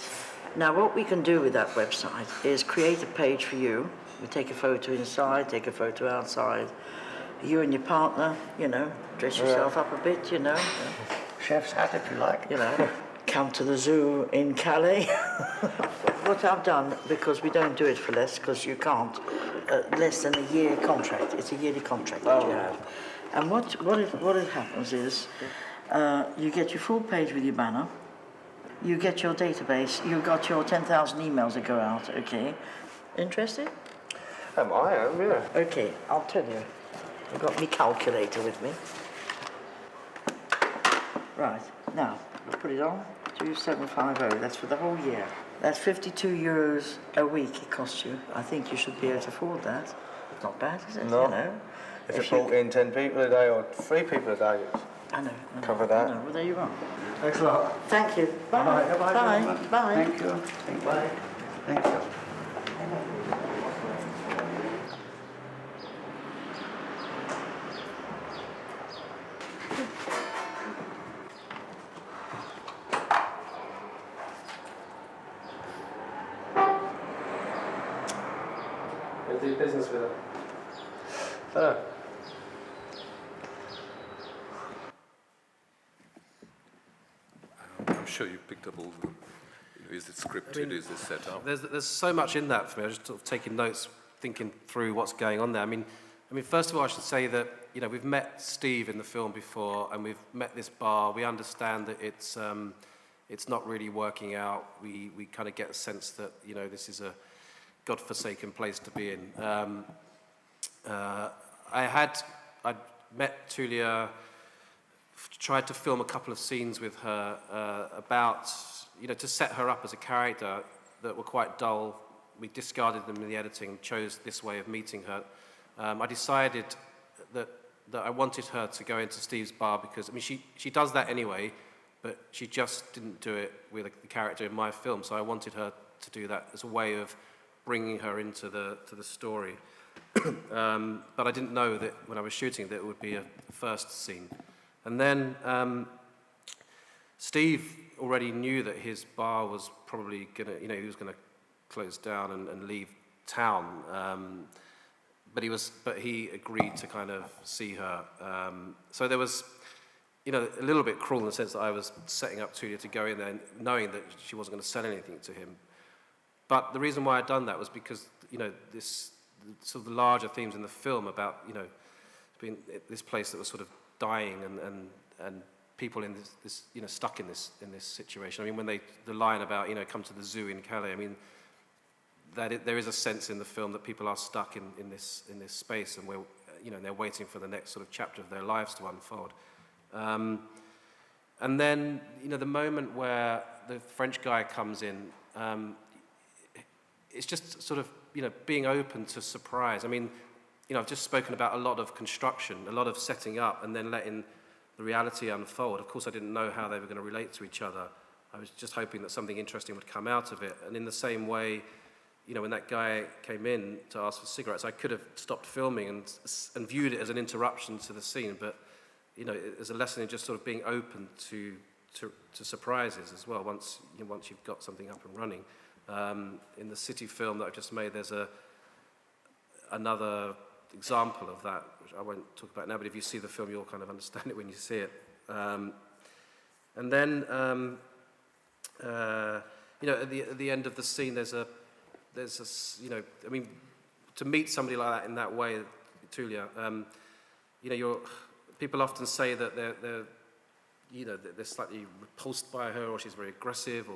Now what we can do with that website is create a page for you. We take a photo inside, take a photo outside. You and your partner, dress yourself up a bit, Chef's hat if you like. Come to the zoo in Calais. What I've done, because we don't do it for less, because you can't, less than a year contract. It's a yearly contract that you have. And what happens is, you get your full page with your banner, you get your database, you got your 10,000 emails that go out, okay? Interested? I am, yeah. Okay, I'll tell you. I've got my calculator with me. Right, now, let's put it on. 2750, that's for the whole year. That's €52 a week it costs you. I think you should be able to afford that. It's not bad, is it? No. If you brought in 10 people a day or 3 people a day, I know. Cover that. Well, there you are. Thanks a lot. Thank you. Bye. Bye. Bye. Thank you. Bye. Thank you. You'll do business with her. Hello. I'm sure you picked up all the Is it scripted? Is it set up? There's so much in that for me. I was just sort of taking notes, thinking through what's going on there. I mean, first of all, I should say that we've met Steve in the film before, and we've met this bar. We understand that it's not really working out. We kind of get a sense that this is a godforsaken place to be in. I'd met Tulia, tried to film a couple of scenes with her about, to set her up as a character that were quite dull. We discarded them in the editing, chose this way of meeting her. I decided that I wanted her to go into Steve's bar because, she does that anyway, but she just didn't do it with the character in my film, so I wanted her to do that as a way of bringing her into the story. But I didn't know that when I was shooting that it would be a first scene. And then Steve already knew that his bar was probably gonna, he was gonna close down and leave town. But he agreed to kind of see her. So there was, a little bit cruel in the sense that I was setting up Tulia to go in there knowing that she wasn't going to sell anything to him. But the reason why I'd done that was because, this sort of the larger themes in the film about, being this place that was sort of dying and people in this stuck in this situation. When the line about, come to the zoo in Calais, there is a sense in the film that people are stuck in this space, and they're waiting for the next sort of chapter of their lives to unfold. And then the moment where the French guy comes in, it's just sort of being open to surprise. I've just spoken about a lot of construction, a lot of setting up, and then letting the reality unfold. Of course, I didn't know how they were going to relate to each other. I was just hoping that something interesting would come out of it. And in the same way, when that guy came in to ask for cigarettes, I could have stopped filming and viewed it as an interruption to the scene, but there's a lesson in just sort of being open to surprises as well. Once you've got something up and running, in the city film that I've just made, there's another example of that, which I won't talk about now. But if you see the film, you'll kind of understand it when you see it. And then, at the end of the scene, there's a to meet somebody like that in that way, Tulia, people often say that they're slightly repulsed by her, or she's very aggressive,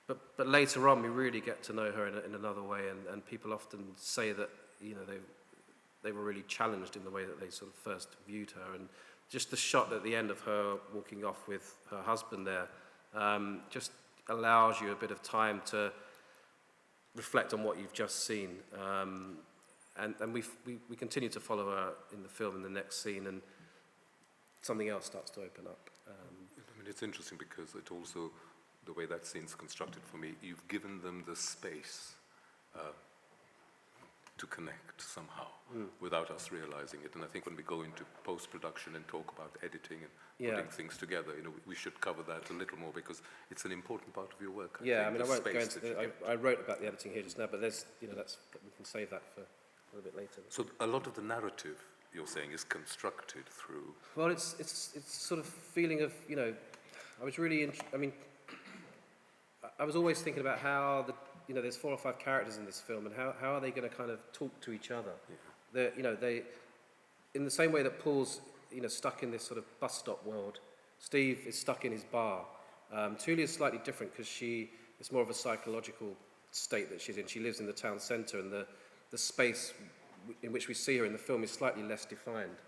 but later on we really get to know her in another way, and people often say that they were really challenged in the way that they sort of first viewed her, and just the shot at the end of her walking off with her husband there just allows you a bit of time to reflect on what you've just seen, and we continue to follow her in the film in the next scene, and something else starts to open up. It's interesting because it also, the way that scene's constructed for me, you've given them the space to connect somehow without us realizing it. And I think when we go into post-production and talk about editing and putting things together, we should cover that a little more because it's an important part of your work. I won't go into I wrote about the editing here just now, but there's, we can save that for a little bit later. So a lot of the narrative, you're saying, is constructed through... Well, it's sort of feeling of, I was really, I was always thinking about how there's 4 or 5 characters in this film, and how are they going to kind of talk to each other? Yeah. They, in the same way that Paul's, stuck in this sort of bus stop world, Steve is stuck in his bar. Tulia is slightly different because it's more of a psychological state that she's in. She lives in the town centre, and the space in which we see her in the film is slightly less defined.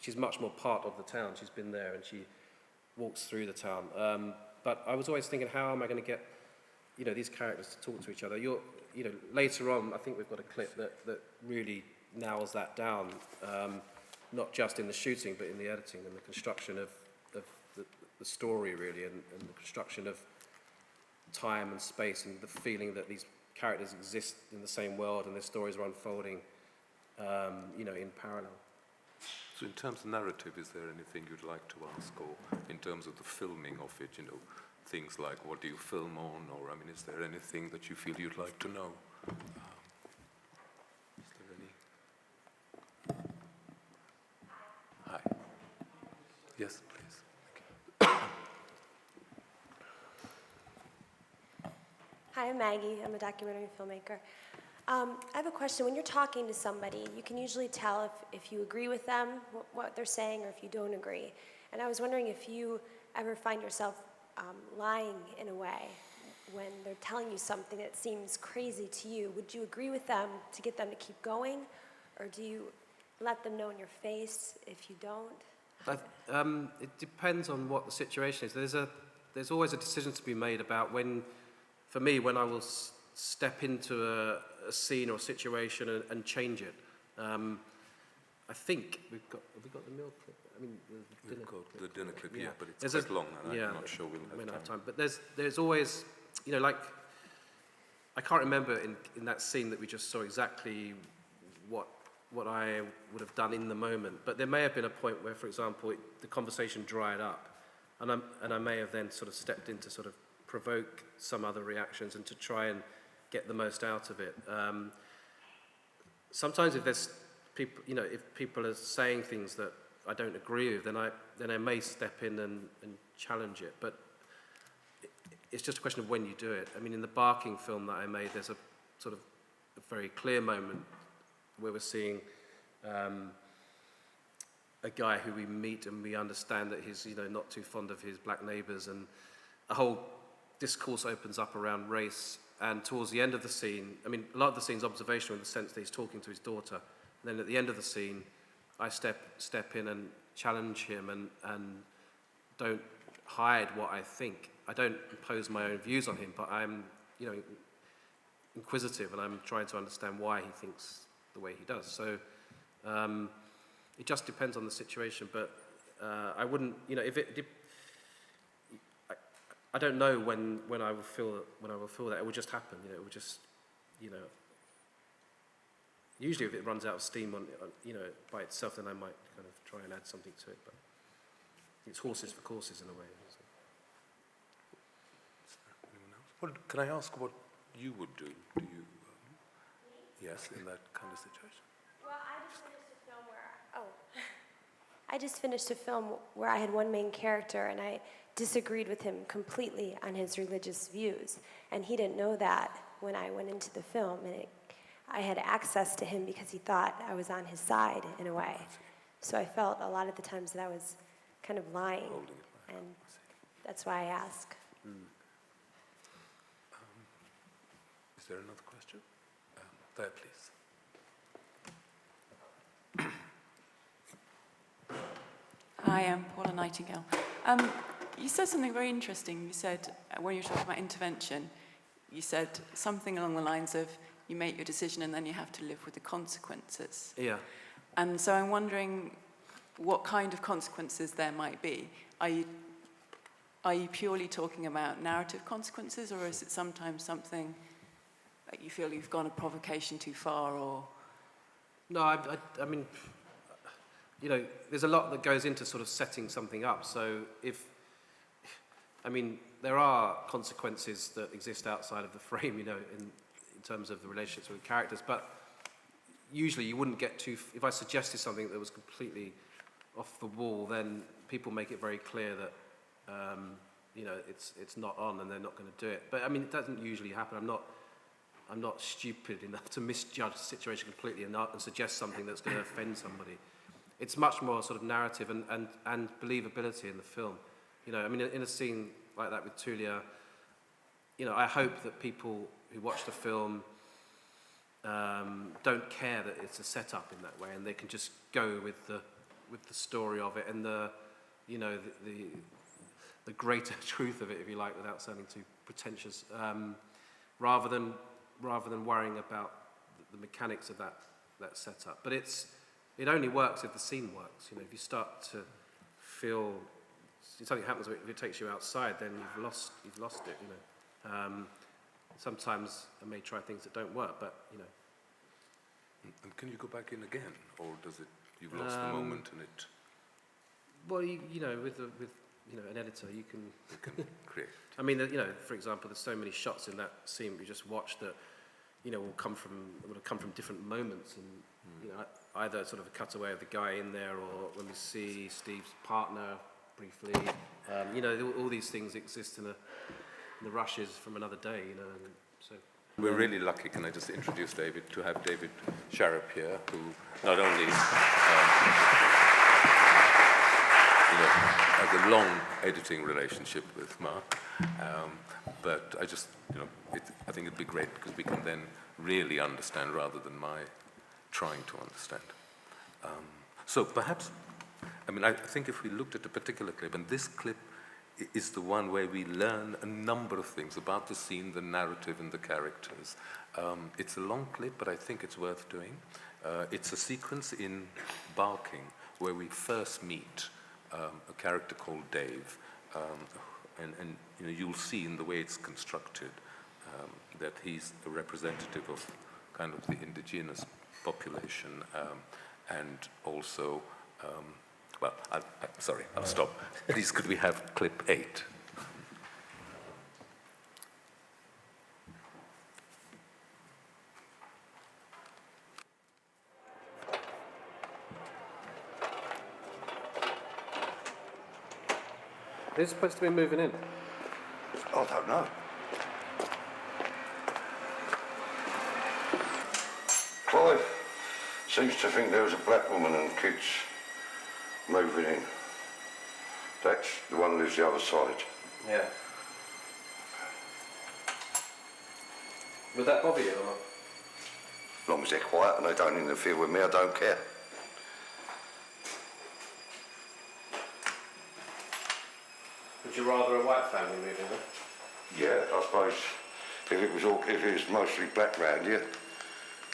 She's much more part of the town. She's been there, and she walks through the town. But I was always thinking, how am I going to get these characters to talk to each other? Later on, I think we've got a clip that really nails that down, not just in the shooting, but in the editing and the construction of the story, really, and the construction of time and space, and the feeling that these characters exist in the same world and their stories are unfolding, in parallel. So in terms of narrative, is there anything you'd like to ask, or in terms of the filming of it, things like what do you film on, or is there anything that you feel you'd like to know? Is there any? Hi. Yes, please. Hi, I'm Maggie. I'm a documentary filmmaker. I have a question. When you're talking to somebody, you can usually tell if you agree with them, what they're saying, or if you don't agree. And I was wondering if you ever find yourself lying in a way when they're telling you something that seems crazy to you. Would you agree with them to get them to keep going? Or do you let them know in your face if you don't? It depends on what the situation is. There's always a decision to be made about when, for me, when I will step into a scene or a situation and change it. I think have we got the meal clip? I mean, We've got the dinner clip, yeah, but it's There's quite long, and yeah, I'm not sure we'll have time. But there's always, you know, like, I can't remember in that scene that we just saw exactly what I would have done in the moment. But there may have been a point where, for example, the conversation dried up, and I may have then sort of stepped in to sort of provoke some other reactions and to try and get the most out of it. Sometimes if there's people, you know, if people are saying things that I don't agree with, then I may step in and challenge it. But it's just a question of when you do it. I mean, in the Barking film that I made, there's a sort of a very clear moment where we're seeing a guy who we meet and we understand that he's, you know, not too fond of his black neighbours, and a whole discourse opens up around race. And towards the end of the scene, I mean, a lot of the scene's observational in the sense that he's talking to his daughter. And then at the end of the scene, I step in and challenge him and don't hide what I think. I don't impose my own views on him, but I'm, you know, inquisitive, and I'm trying to understand why he thinks the way he does. So it just depends on the situation, but I wouldn't, you know, I don't know when I will feel that. It will just happen, you know. It will just, you know. Usually, if it runs out of steam on you know, by itself, then I might kind of try and add something to it. But it's horses for courses in a way. So. Anyone else? Well, can I ask what you would do? Do you, yes, in that kind of situation? Well, I just finished a film where I had one main character, and I disagreed with him completely on his religious views, and he didn't know that when I went into the film, and I had access to him because he thought I was on his side in a way. So I felt a lot of the times that I was kind of lying, and that's why I ask. Is there another question? There, please. Hi, I'm Paula Nightingale. You said something very interesting. You said, when you were talking about intervention, you said something along the lines of, you make your decision and then you have to live with the consequences. Yeah. And so I'm wondering what kind of consequences there might be. Are you purely talking about narrative consequences, or is it sometimes something that you feel you've gone a provocation too far, or? No, I mean, you know, there's a lot that goes into sort of setting something up. So I mean, there are consequences that exist outside of the frame, you know, in terms of the relationships with characters, but usually you wouldn't get too, if I suggested something that was completely off the wall, then people make it very clear that, you know, it's not on and they're not going to do it. But I mean, it doesn't usually happen. I'm not stupid enough to misjudge the situation completely and suggest something that's going to offend somebody. It's much more sort of narrative and believability in the film. You know, I mean, in a scene like that with Tulia, you know, I hope that people who watch the film don't care that it's a setup in that way, and they can just go with the story of it and the, you know, the greater truth of it, if you like, without sounding too pretentious, rather than worrying about the mechanics of that setup. But it only works if the scene works. You know, if you start to feel something happens, if it takes you outside, then you've lost it. You know, sometimes I may try things that don't work, but you know. And can you go back in again, or does it? You've lost the moment, and it. Well, you know, with you know, an editor, you can create. I mean, you know, for example, there's so many shots in that scene we just watched that, you know, would have come from different moments, and you know, either sort of a cutaway of the guy in there, or when we see Steve's partner briefly. You know, all these things exist in the rushes from another day. You know, So we're really lucky, can I just introduce David, to have David Sharap here, who not only has a long editing relationship with Marc, but I just, I think it'd be great because we can then really understand rather than my trying to understand. So perhaps, I think if we looked at a particular clip, and this clip is the one where we learn a number of things about the scene, the narrative, and the characters. It's a long clip, but I think it's worth doing. It's a sequence in Barking where we first meet a character called Dave, and you'll see in the way it's constructed that he's a representative of kind of the indigenous population, and also, sorry, I'll stop. Please, could we have clip 8? Who's supposed to be moving in? I don't know. Clive seems to think there was a black woman and kids moving in. That's the one who lives the other side. Yeah. Would that bother you or not? As long as they're quiet and they don't interfere with me, I don't care. Would you rather a white family moving in? Yeah, I suppose if it was mostly black round here,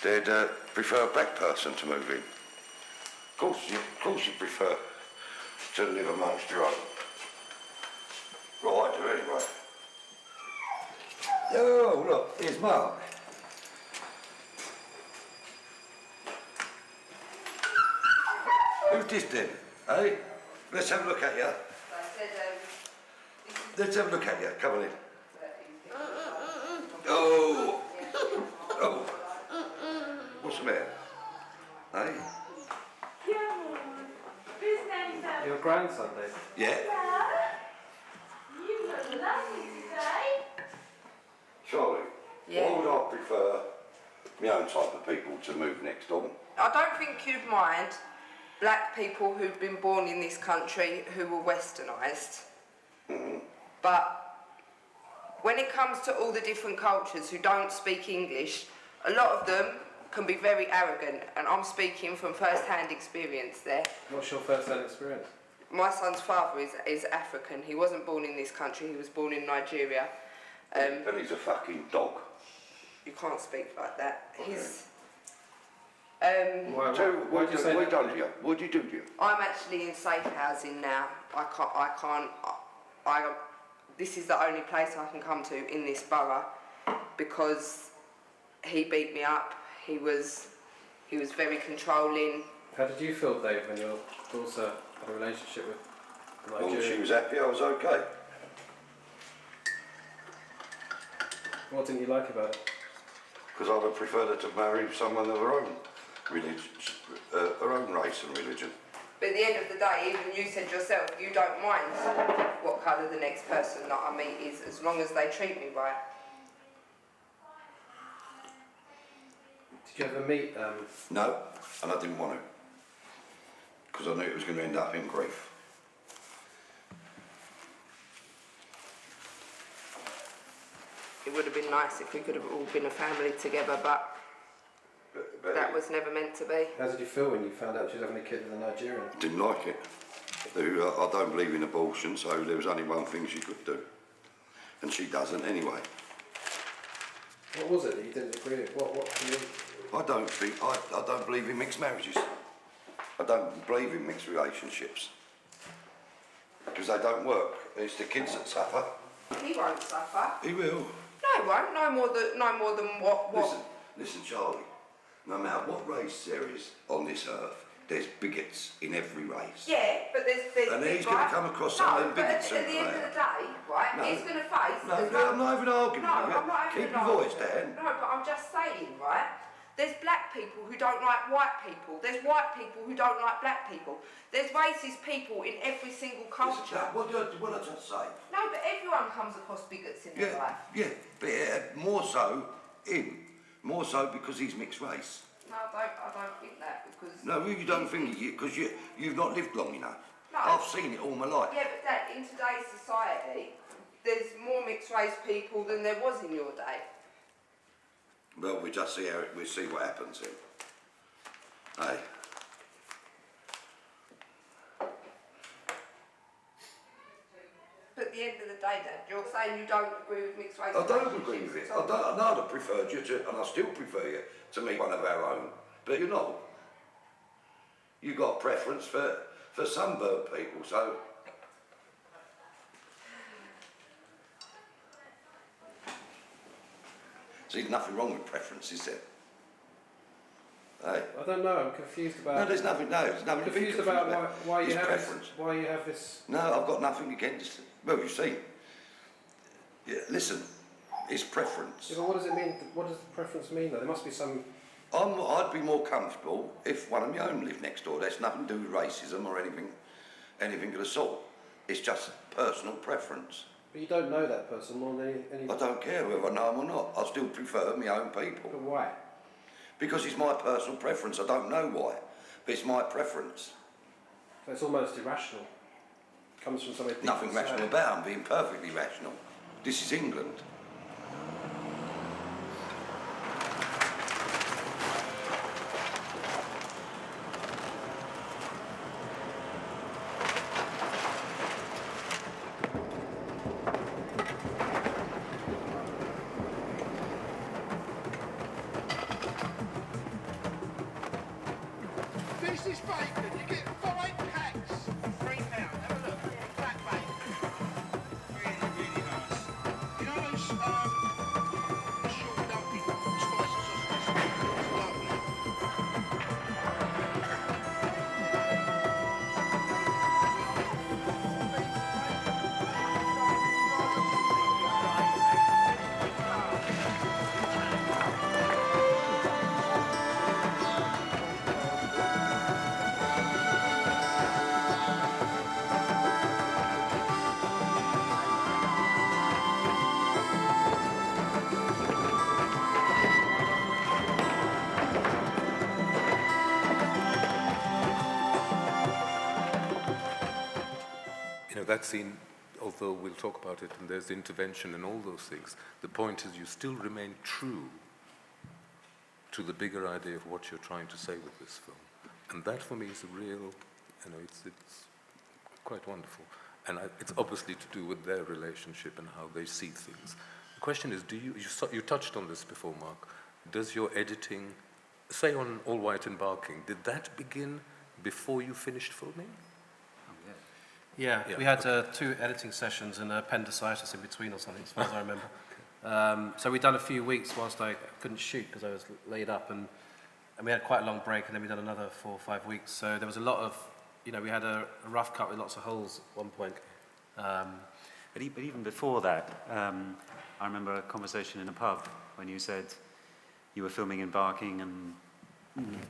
they'd prefer a black person to move in. Of course you prefer to live amongst your own. Well, I do anyway. Oh, look, here's Marc. Who's this then, eh? Let's have a look at you. Let's have a look at you. Come on in. Oh! Oh! What's the matter? Hey? Your grandson, Dave? Yeah? You look lovely today. Charlie, Yeah. why would I prefer my own type of people to move next door? I don't think you'd mind black people who've been born in this country who were westernised. But when it comes to all the different cultures who don't speak English, a lot of them can be very arrogant, and I'm speaking from first-hand experience there. What's your first-hand experience? My son's father is African. He wasn't born in this country, he was born in Nigeria. And he's a fucking dog. You can't speak like that. Okay. He's... What do you do to you? I'm actually in safe housing now. This is the only place I can come to in this borough because he beat me up. He was very controlling. How did you feel, Dave, when your daughter had a relationship with Nigeria? As long as she was happy, I was okay. What didn't you like about it? Because I would prefer her to marry someone of her own religion, her own race and religion. But at the end of the day, even you said yourself, you don't mind what colour the next person that I meet is, as long as they treat me right. Did you ever meet... No, and I didn't want to. Because I knew it was going to end up in grief. It would have been nice if we could have all been a family together, but that was never meant to be. How did you feel when you found out she was having a kid with a Nigerian? Didn't like it. I don't believe in abortion, so there was only one thing she could do. And she doesn't anyway. What was it that you didn't agree with? What can you... I don't believe in mixed marriages. I don't believe in mixed relationships. Because they don't work. It's the kids that suffer. He won't suffer. He will. No, he won't. No more than what... Listen, Charlie. No matter what race there is on this earth, there's bigots in every race. Yeah, but there's and he's going to come across some of them bigots. But at the end of the day, right, he's going to face... No, I'm not having an argument with you. I'm not having Keep an your voice argument. down. No, but I'm just saying, right, There's black people who don't like white people. There's white people who don't like black people. There's racist people in every single culture. What did I just say? No, but everyone comes across bigots in their life. Yeah, but more so him. More so because he's mixed race. No, I don't think that because... No, you don't think it, because you've not lived long enough. No. I've seen it all my life. Yeah, but Dad, in today's society, there's more mixed race people than there was in your day. Well, we just see we see what happens then. Hey. But at the end of the day, Dad, you're saying you don't agree with mixed race I don't agree with it. I know I'd have preferred you to, and I still prefer you to meet one of our own. But you're not. You've got preference for sunburned people, so... See, nothing wrong with preference, is there? Hey. I don't know. I'm confused about. No, there's nothing. No, there's nothing. Confused to be about why you have preference. why you have this. No, I've got nothing against. Well, you see. Yeah, listen, it's preference. Yeah, but what does it mean? What does preference mean? Though there must be some. I'd be more comfortable if one of my own lived next door. That's nothing to do with racism or anything of the sort. It's just personal preference. But you don't know that person more than any. I don't care whether I know them or not. I still prefer my own people. But why? Because it's my personal preference. I don't know why, but it's my preference. So it's almost irrational. It comes from somewhere. Nothing rational about it. I'm being perfectly rational. This is England. This is bacon. You get 5 packs for £3. Have a look. Fat bacon. Really, really nice. You know those short dumpy spicy sausages? Lovely. You know, that scene, although we'll talk about it, and there's intervention and all those things, the point is you still remain true to the bigger idea of what you're trying to say with this film. And that, for me, is a real, you know, it's quite wonderful. And it's obviously to do with their relationship and how they see things. The question is, you touched on this before, Mark, does your editing, say on All White and Barking, did that begin before you finished filming? Yeah, we had 2 editing sessions and appendicitis in between or something, as far as I remember. So we'd done a few weeks whilst I couldn't shoot because I was laid up, and we had quite a long break, and then we'd done another 4 or 5 weeks. So there was a lot of, you know, we had a rough cut with lots of holes at one point. But even before that, I remember a conversation in a pub when you said you were filming in Barking and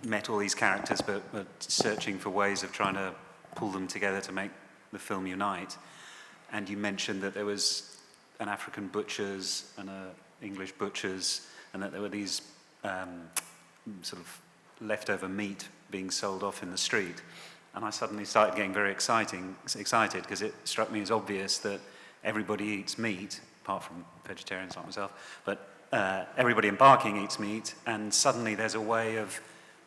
met all these characters, but searching for ways of trying to pull them together to make the film unite. And you mentioned that there was an African butcher's and a English butcher's, and that there were these sort of leftover meat being sold off in the street. And I suddenly started getting very excited because it struck me as obvious that everybody eats meat, apart from vegetarians like myself, but everybody in Barking eats meat, and suddenly there's a way of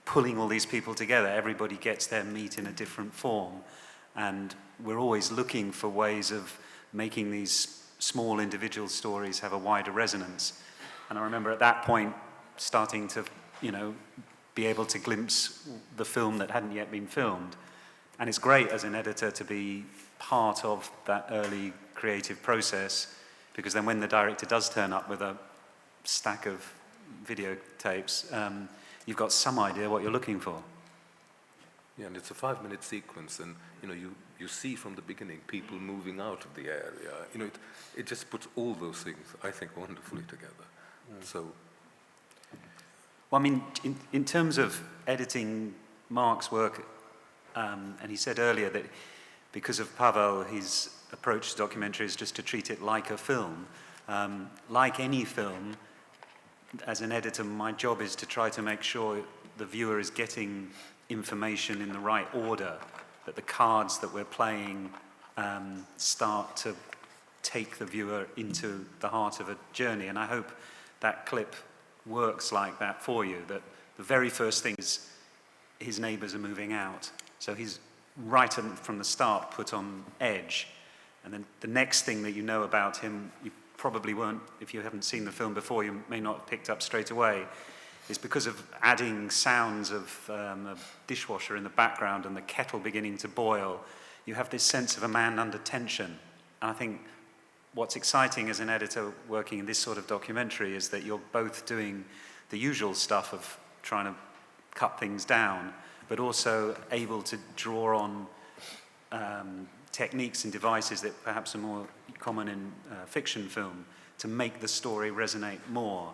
pulling all these people together. Everybody gets their meat in a different form, and we're always looking for ways of making these small individual stories have a wider resonance. And I remember at that point starting to, you know, be able to glimpse the film that hadn't yet been filmed. And it's great as an editor to be part of that early creative process, because then when the director does turn up with a stack of videotapes, you've got some idea what you're looking for. Yeah, and it's a 5-minute sequence, and you know, you see from the beginning people moving out of the area. You know, it just puts all those things, I think, wonderfully together. So, Well, I mean, in terms of editing Marc's work, and he said earlier that because of Pawel, his approach to documentary is just to treat it like a film. Like any film, as an editor, my job is to try to make sure the viewer is getting information in the right order, that the cards that we're playing start to take the viewer into the heart of a journey. And I hope that clip works like that for you, that the very first thing is his neighbours are moving out. So he's right from the start put on edge. And then the next thing that you know about him, you probably won't, if you haven't seen the film before, you may not have picked up straight away, is because of adding sounds of a dishwasher in the background and the kettle beginning to boil, you have this sense of a man under tension. And I think what's exciting as an editor working in this sort of documentary is that you're both doing the usual stuff of trying to cut things down, but also able to draw on techniques and devices that perhaps are more common in fiction film to make the story resonate more.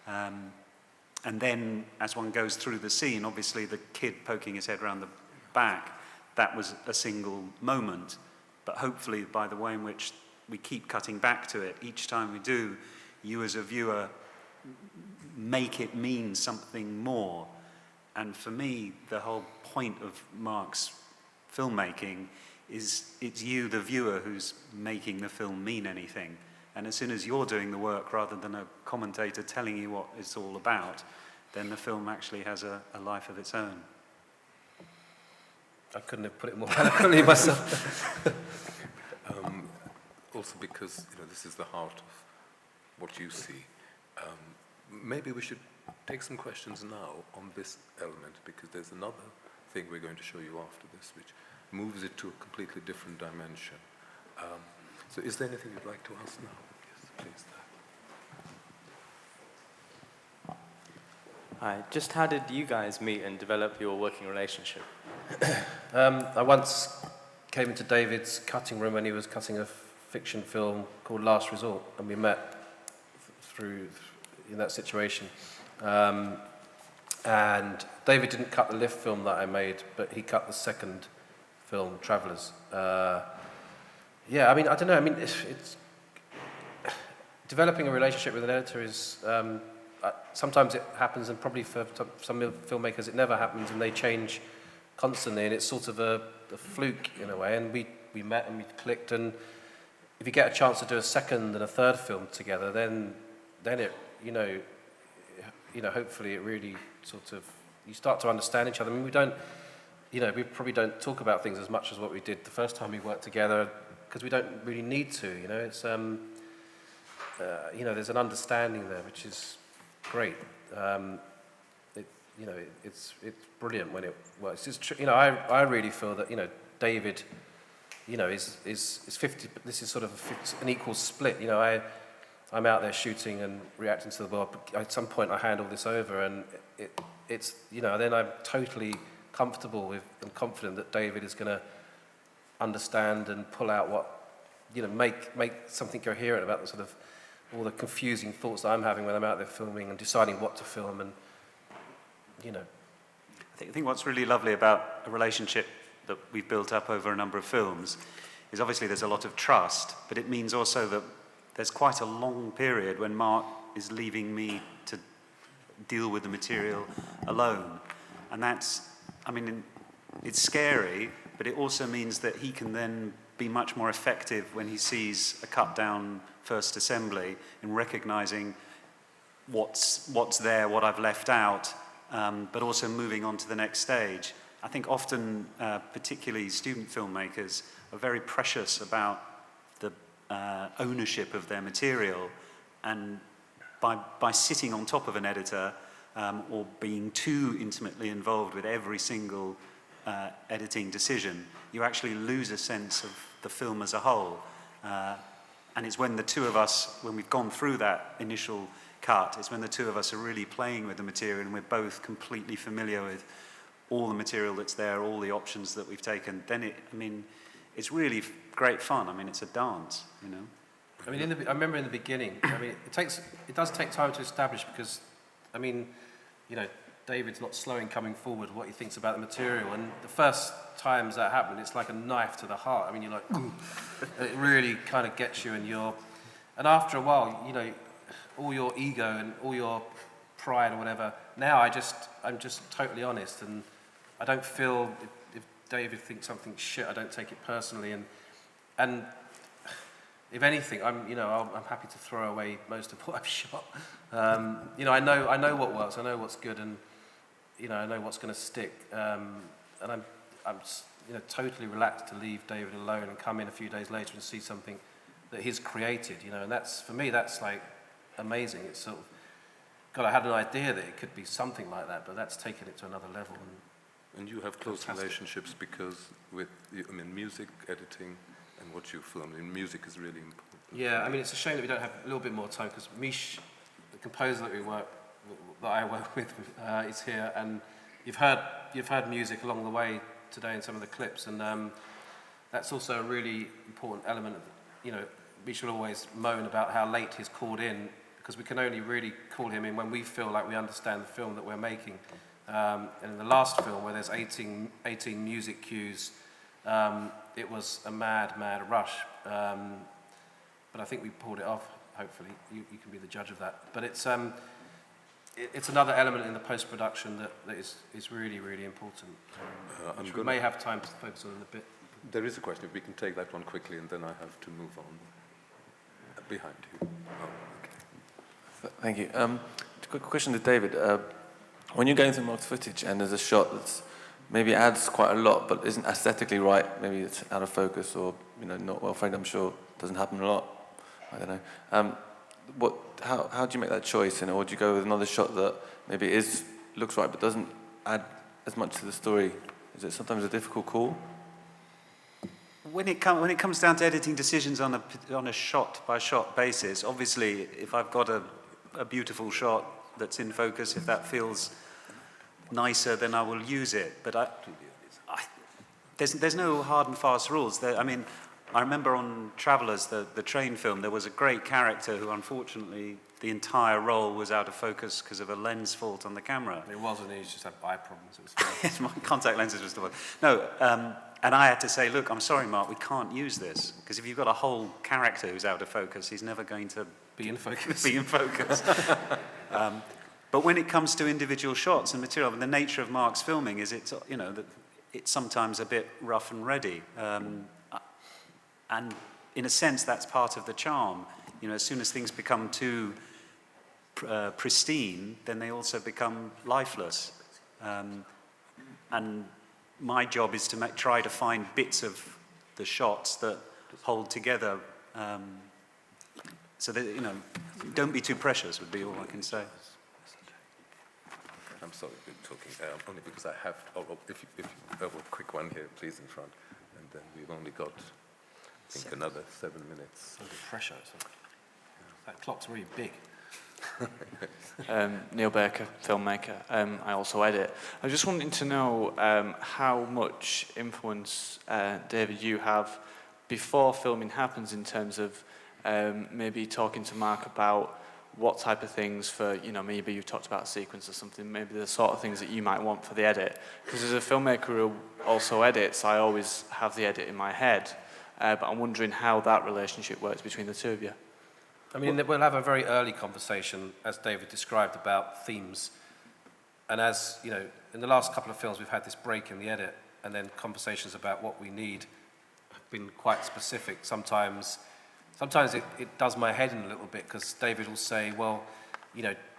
And then, as one goes through the scene, obviously the kid poking his head around the back, that was a single moment. But hopefully, by the way in which we keep cutting back to it, each time we do, you as a viewer make it mean something more. And for me, the whole point of Marc's filmmaking is it's you, the viewer, who's making the film mean anything. And as soon as you're doing the work, rather than a commentator telling you what it's all about, then the film actually has a life of its own. I couldn't have put it more eloquently myself. Also because, this is the heart of what you see. Maybe we should take some questions now on this element, because there's another thing we're going to show you after this, which moves it to a completely different dimension. So is there anything you'd like to ask now? Yes, please. Hi, just how did you guys meet and develop your working relationship? I once came into David's cutting room when he was cutting a fiction film called Last Resort, and we met in that situation. And David didn't cut the Lift film that I made, but he cut the second film, Travellers. I don't know. It's developing a relationship with an editor is sometimes it happens, and probably for some filmmakers it never happens, and they change constantly, and it's sort of a fluke in a way. And we met and we clicked, and if you get a chance to do a second and a third film together, then it hopefully it really sort of, you start to understand each other. I mean, we probably don't talk about things as much as what we did the first time we worked together, because we don't really need to. It's there's an understanding there, which is great. It's brilliant when it works. I really feel that David, is 50. This is sort of an equal split. I'm out there shooting and reacting to the world, but at some point I hand all this over, and it's then I'm totally comfortable with and confident that David is going to understand and pull out what, make something coherent about the sort of all the confusing thoughts that I'm having when I'm out there filming and deciding what to film, and I think what's really lovely about a relationship that we've built up over a number of films is obviously there's a lot of trust, but it means also that there's quite a long period when Marc is leaving me to deal with the material alone. And that's, it's scary, but it also means that he can then be much more effective when he sees a cut down first assembly in recognizing what's there, what I've left out, but also moving on to the next stage. I think often, particularly student filmmakers, are very precious about the ownership of their material, and by sitting on top of an editor or being too intimately involved with every single editing decision, you actually lose a sense of the film as a whole. And it's when the two of us, when we've gone through that initial cut, it's when the two of us are really playing with the material and we're both completely familiar with all the material that's there, all the options that we've taken, then it's really great fun. It's a dance, I remember in the beginning, it does take time to establish, because, David's not slow in coming forward what he thinks about the material. And the first times that happened, it's like a knife to the heart. I mean, you're like, it really kind of gets you, and after a while, all your ego and all your pride or whatever. Now I'm just totally honest, and I don't feel if David thinks something's shit, I don't take it personally, and if anything, I'm happy to throw away most of what I've shot. I know what works, I know what's good, and I know what's going to stick, and I'm totally relaxed to leave David alone and come in a few days later and see something that he's created, and that's, for me, that's like amazing. It's sort of, God, I had an idea that it could be something like that, but that's taken it to another level. And you have close relationships because with, music, editing, and what you film, music is really important. Yeah, it's a shame that we don't have a little bit more time, because Mish, the composer that I work with, is here, and you've heard music along the way today in some of the clips, and that's also a really important element. Mish will always moan about how late he's called in, because we can only really call him in when we feel like we understand the film that we're making. And in the last film, where there's 18 music cues, it was a mad rush. But I think we pulled it off, hopefully. You can be the judge of that. But it's another element in the post-production that is really, really important. We may have time to focus on in a bit. There is a question, if we can take that one quickly, and then I have to move on. Behind you. Oh, okay. Thank you. Quick question to David. When you're going through Mark's footage and there's a shot that's maybe adds quite a lot but isn't aesthetically right, maybe it's out of focus or not well framed, I'm sure doesn't happen a lot. I don't know. How do you make that choice? Or do you go with another shot that maybe looks right but doesn't add as much to the story? Is it sometimes a difficult call? When it comes down to editing decisions on a shot-by-shot basis, obviously, if I've got a beautiful shot that's in focus, if that feels nicer, then I will use it. But there's no hard and fast rules. I remember on Travellers, the train film, there was a great character who, unfortunately, the entire role was out of focus because of a lens fault on the camera. It wasn't, he just had eye problems. My contact lenses were still... No, and I had to say, look, I'm sorry, Mark, we can't use this. Because if you've got a whole character who's out of focus, he's never going to... Be in focus. Be in focus. But when it comes to individual shots and material, the nature of Mark's filming is it's sometimes a bit rough and ready. And in a sense, that's part of the charm. As soon as things become too pristine, then they also become lifeless. And my job is to try to find bits of the shots that hold together, so that don't be too precious would be all I can say. I'm sorry, we're talking only because I have. If you a quick one here, please, in front, and then we've only got, I think, another 7 minutes. Under pressure. That clock's really big. Neil Baker, filmmaker. I also edit. I was just wanting to know how much influence, David, you have before filming happens in terms of maybe talking to Mark about what type of things for, maybe you talked about a sequence or something, maybe the sort of things that you might want for the edit. Because as a filmmaker who also edits, I always have the edit in my head, but I'm wondering how that relationship works between the two of you. We'll have a very early conversation, as David described, about themes. And as, in the last couple of films, we've had this break in the edit, and then conversations about what we need have been quite specific. Sometimes it does my head in a little bit, because David will say, well,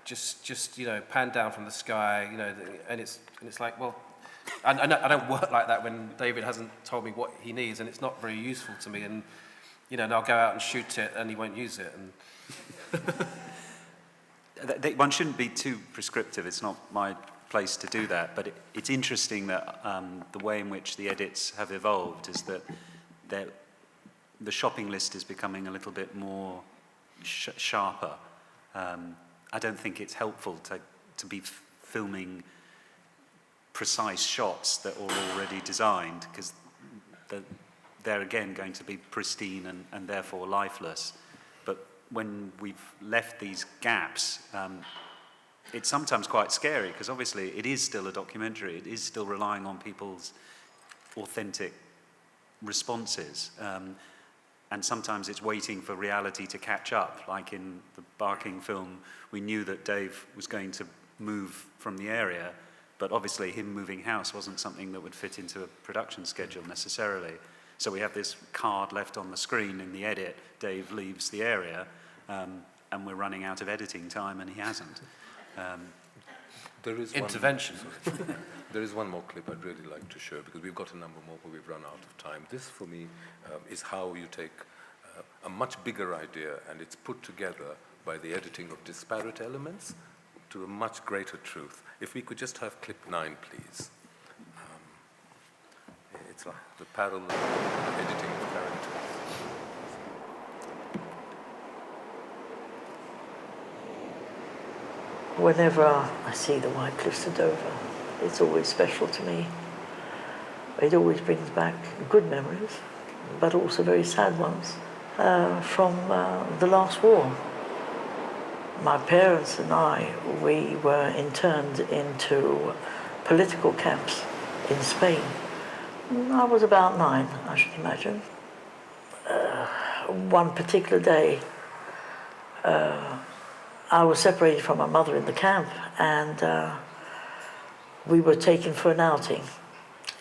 just pan down from the sky, and it's like, well, I don't work like that when David hasn't told me what he needs, and it's not very useful to me. And and I'll go out and shoot it, and he won't use it. And one shouldn't be too prescriptive. It's not my place to do that. But it's interesting that the way in which the edits have evolved is that the shopping list is becoming a little bit more sharper. I don't think it's helpful to be filming precise shots that are already designed, because they're again going to be pristine and therefore lifeless. But when we've left these gaps, it's sometimes quite scary, because obviously it is still a documentary. It is still relying on people's authentic responses. And sometimes it's waiting for reality to catch up. Like in the Barking film, we knew that Dave was going to move from the area, but obviously him moving house wasn't something that would fit into a production schedule necessarily. So we have this card left on the screen in the edit, Dave leaves the area, and we're running out of editing time, and he hasn't. There is intervention. There is one more clip I'd really like to show, because we've got a number more, but we've run out of time. This, for me, is how you take a much bigger idea and it's put together by the editing of disparate elements to a much greater truth. If we could just have clip 9, please. It's like the parallel editing of characters. Whenever I see the White Cliffs of Dover, it's always special to me. It always brings back good memories, but also very sad ones from the last war. My parents and I, we were interned into political camps in Spain. I was about 9, I should imagine. One particular day, I was separated from my mother in the camp, and we were taken for an outing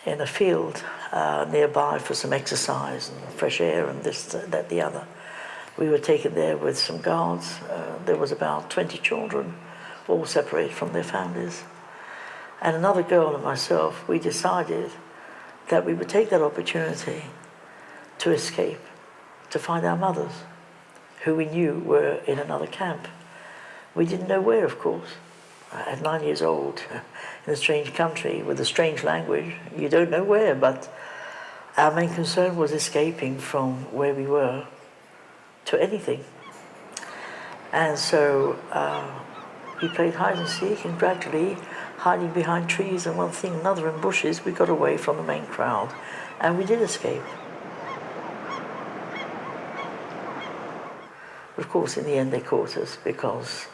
in a field nearby for some exercise and fresh air and this, that, the other. We were taken there with some guards. There was about 20 children, all separated from their families. And another girl and myself, we decided that we would take that opportunity to escape, to find our mothers, who we knew were in another camp. We didn't know where, of course. At 9 years old, in a strange country with a strange language, you don't know where, but our main concern was escaping from where we were to anything. And so we played hide and seek, and gradually, hiding behind trees and one thing and another in bushes, we got away from the main crowd, and we did escape. Of course, in the end, they caught us because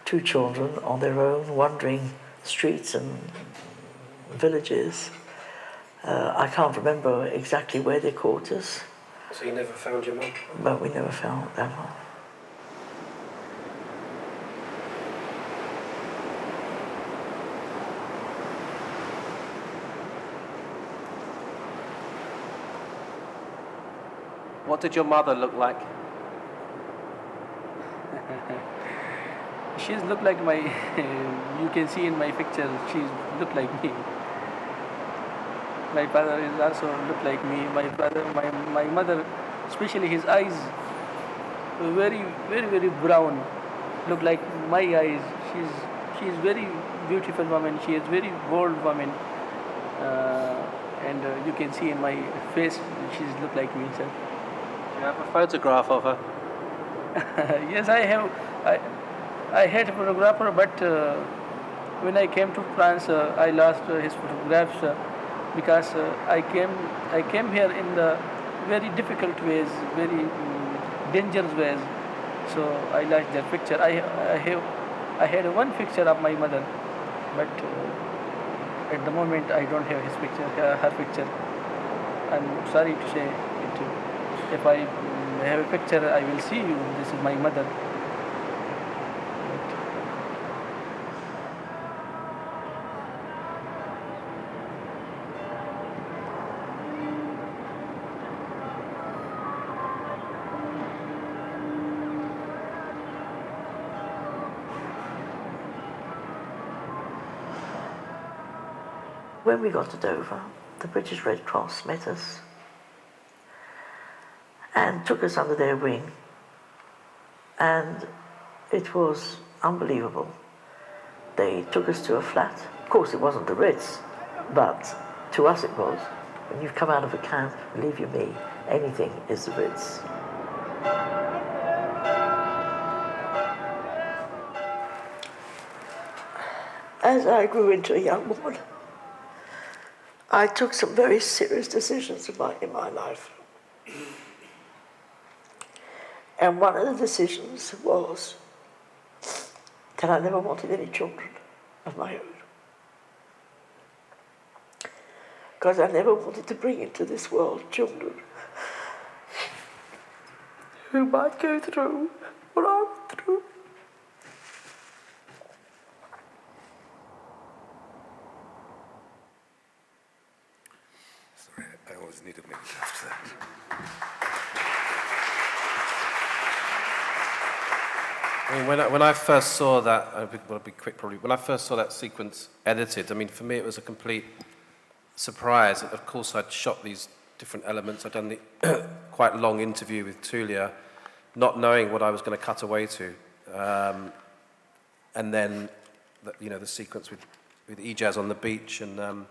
2 children on their own, wandering streets and villages. I can't remember exactly where they caught us. So you never found your mum? But we never found that one. What did your mother look like? She's looked like my, you can see in my picture, she's looked like me. My father is also looked like me. My brother, my mother, especially his eyes, were very, very, very brown. Look like my eyes. She's very beautiful woman. She is very bold woman. And you can see in my face, she's looked like me, sir. Do you have a photograph of her? Yes, I have. I had a photographer, but when I came to France, I lost his photographs because I came here in the very difficult ways, very dangerous ways. So I lost that picture. I had one picture of my mother, but at the moment I don't have his picture, her picture. I'm sorry to say it. If I have a picture, I will see you. This is my mother. When we got to Dover, the British Red Cross met us and took us under their wing. And it was unbelievable. They took us to a flat. Of course, it wasn't the Ritz, but to us it was. When you've come out of a camp, believe you me, anything is the Ritz. As I grew into a young woman, I took some very serious decisions in my life. And one of the decisions was to And I never wanted any children of my own. Because I never wanted to bring into this world children who might go through what I went through. Sorry, I always need a minute after that. I mean, when I first saw that, I'll be quick probably, when I first saw that sequence edited, I mean, for me it was a complete surprise. Of course, I'd shot these different elements. I'd done the quite long interview with Tulia, not knowing what I was going to cut away to. And then, the sequence with Ijaz on the beach, and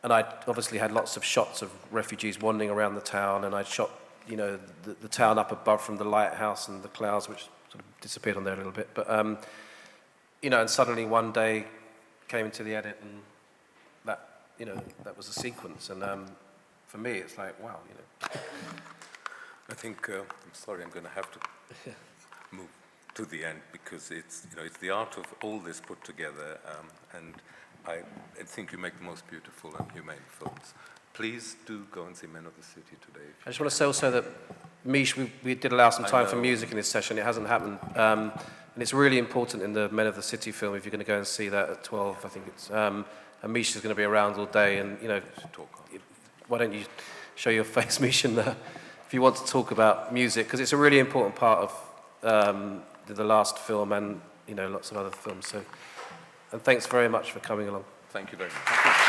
I obviously had lots of shots of refugees wandering around the town, and I'd shot, the town up above from the lighthouse and the clouds, which sort of disappeared on there a little bit. But, and suddenly one day came into the edit, and that was a sequence. And for me, it's like, wow, I think, I'm sorry, I'm going to have to move to the end, because it's the art of all this put together, and I think you make the most beautiful and humane films. Please do go and see Men of the City today. I just want to say also that Mish, we did allow some time for music in this session. It hasn't happened. And it's really important in the Men of the City film, if you're going to go and see that at 12, I think it's... and Mish is going to be around all day, and, why don't you show your face, Mish, and if you want to talk about music, because it's a really important part of the last film and, lots of other films. So, and thanks very much for coming along. Thank you very much.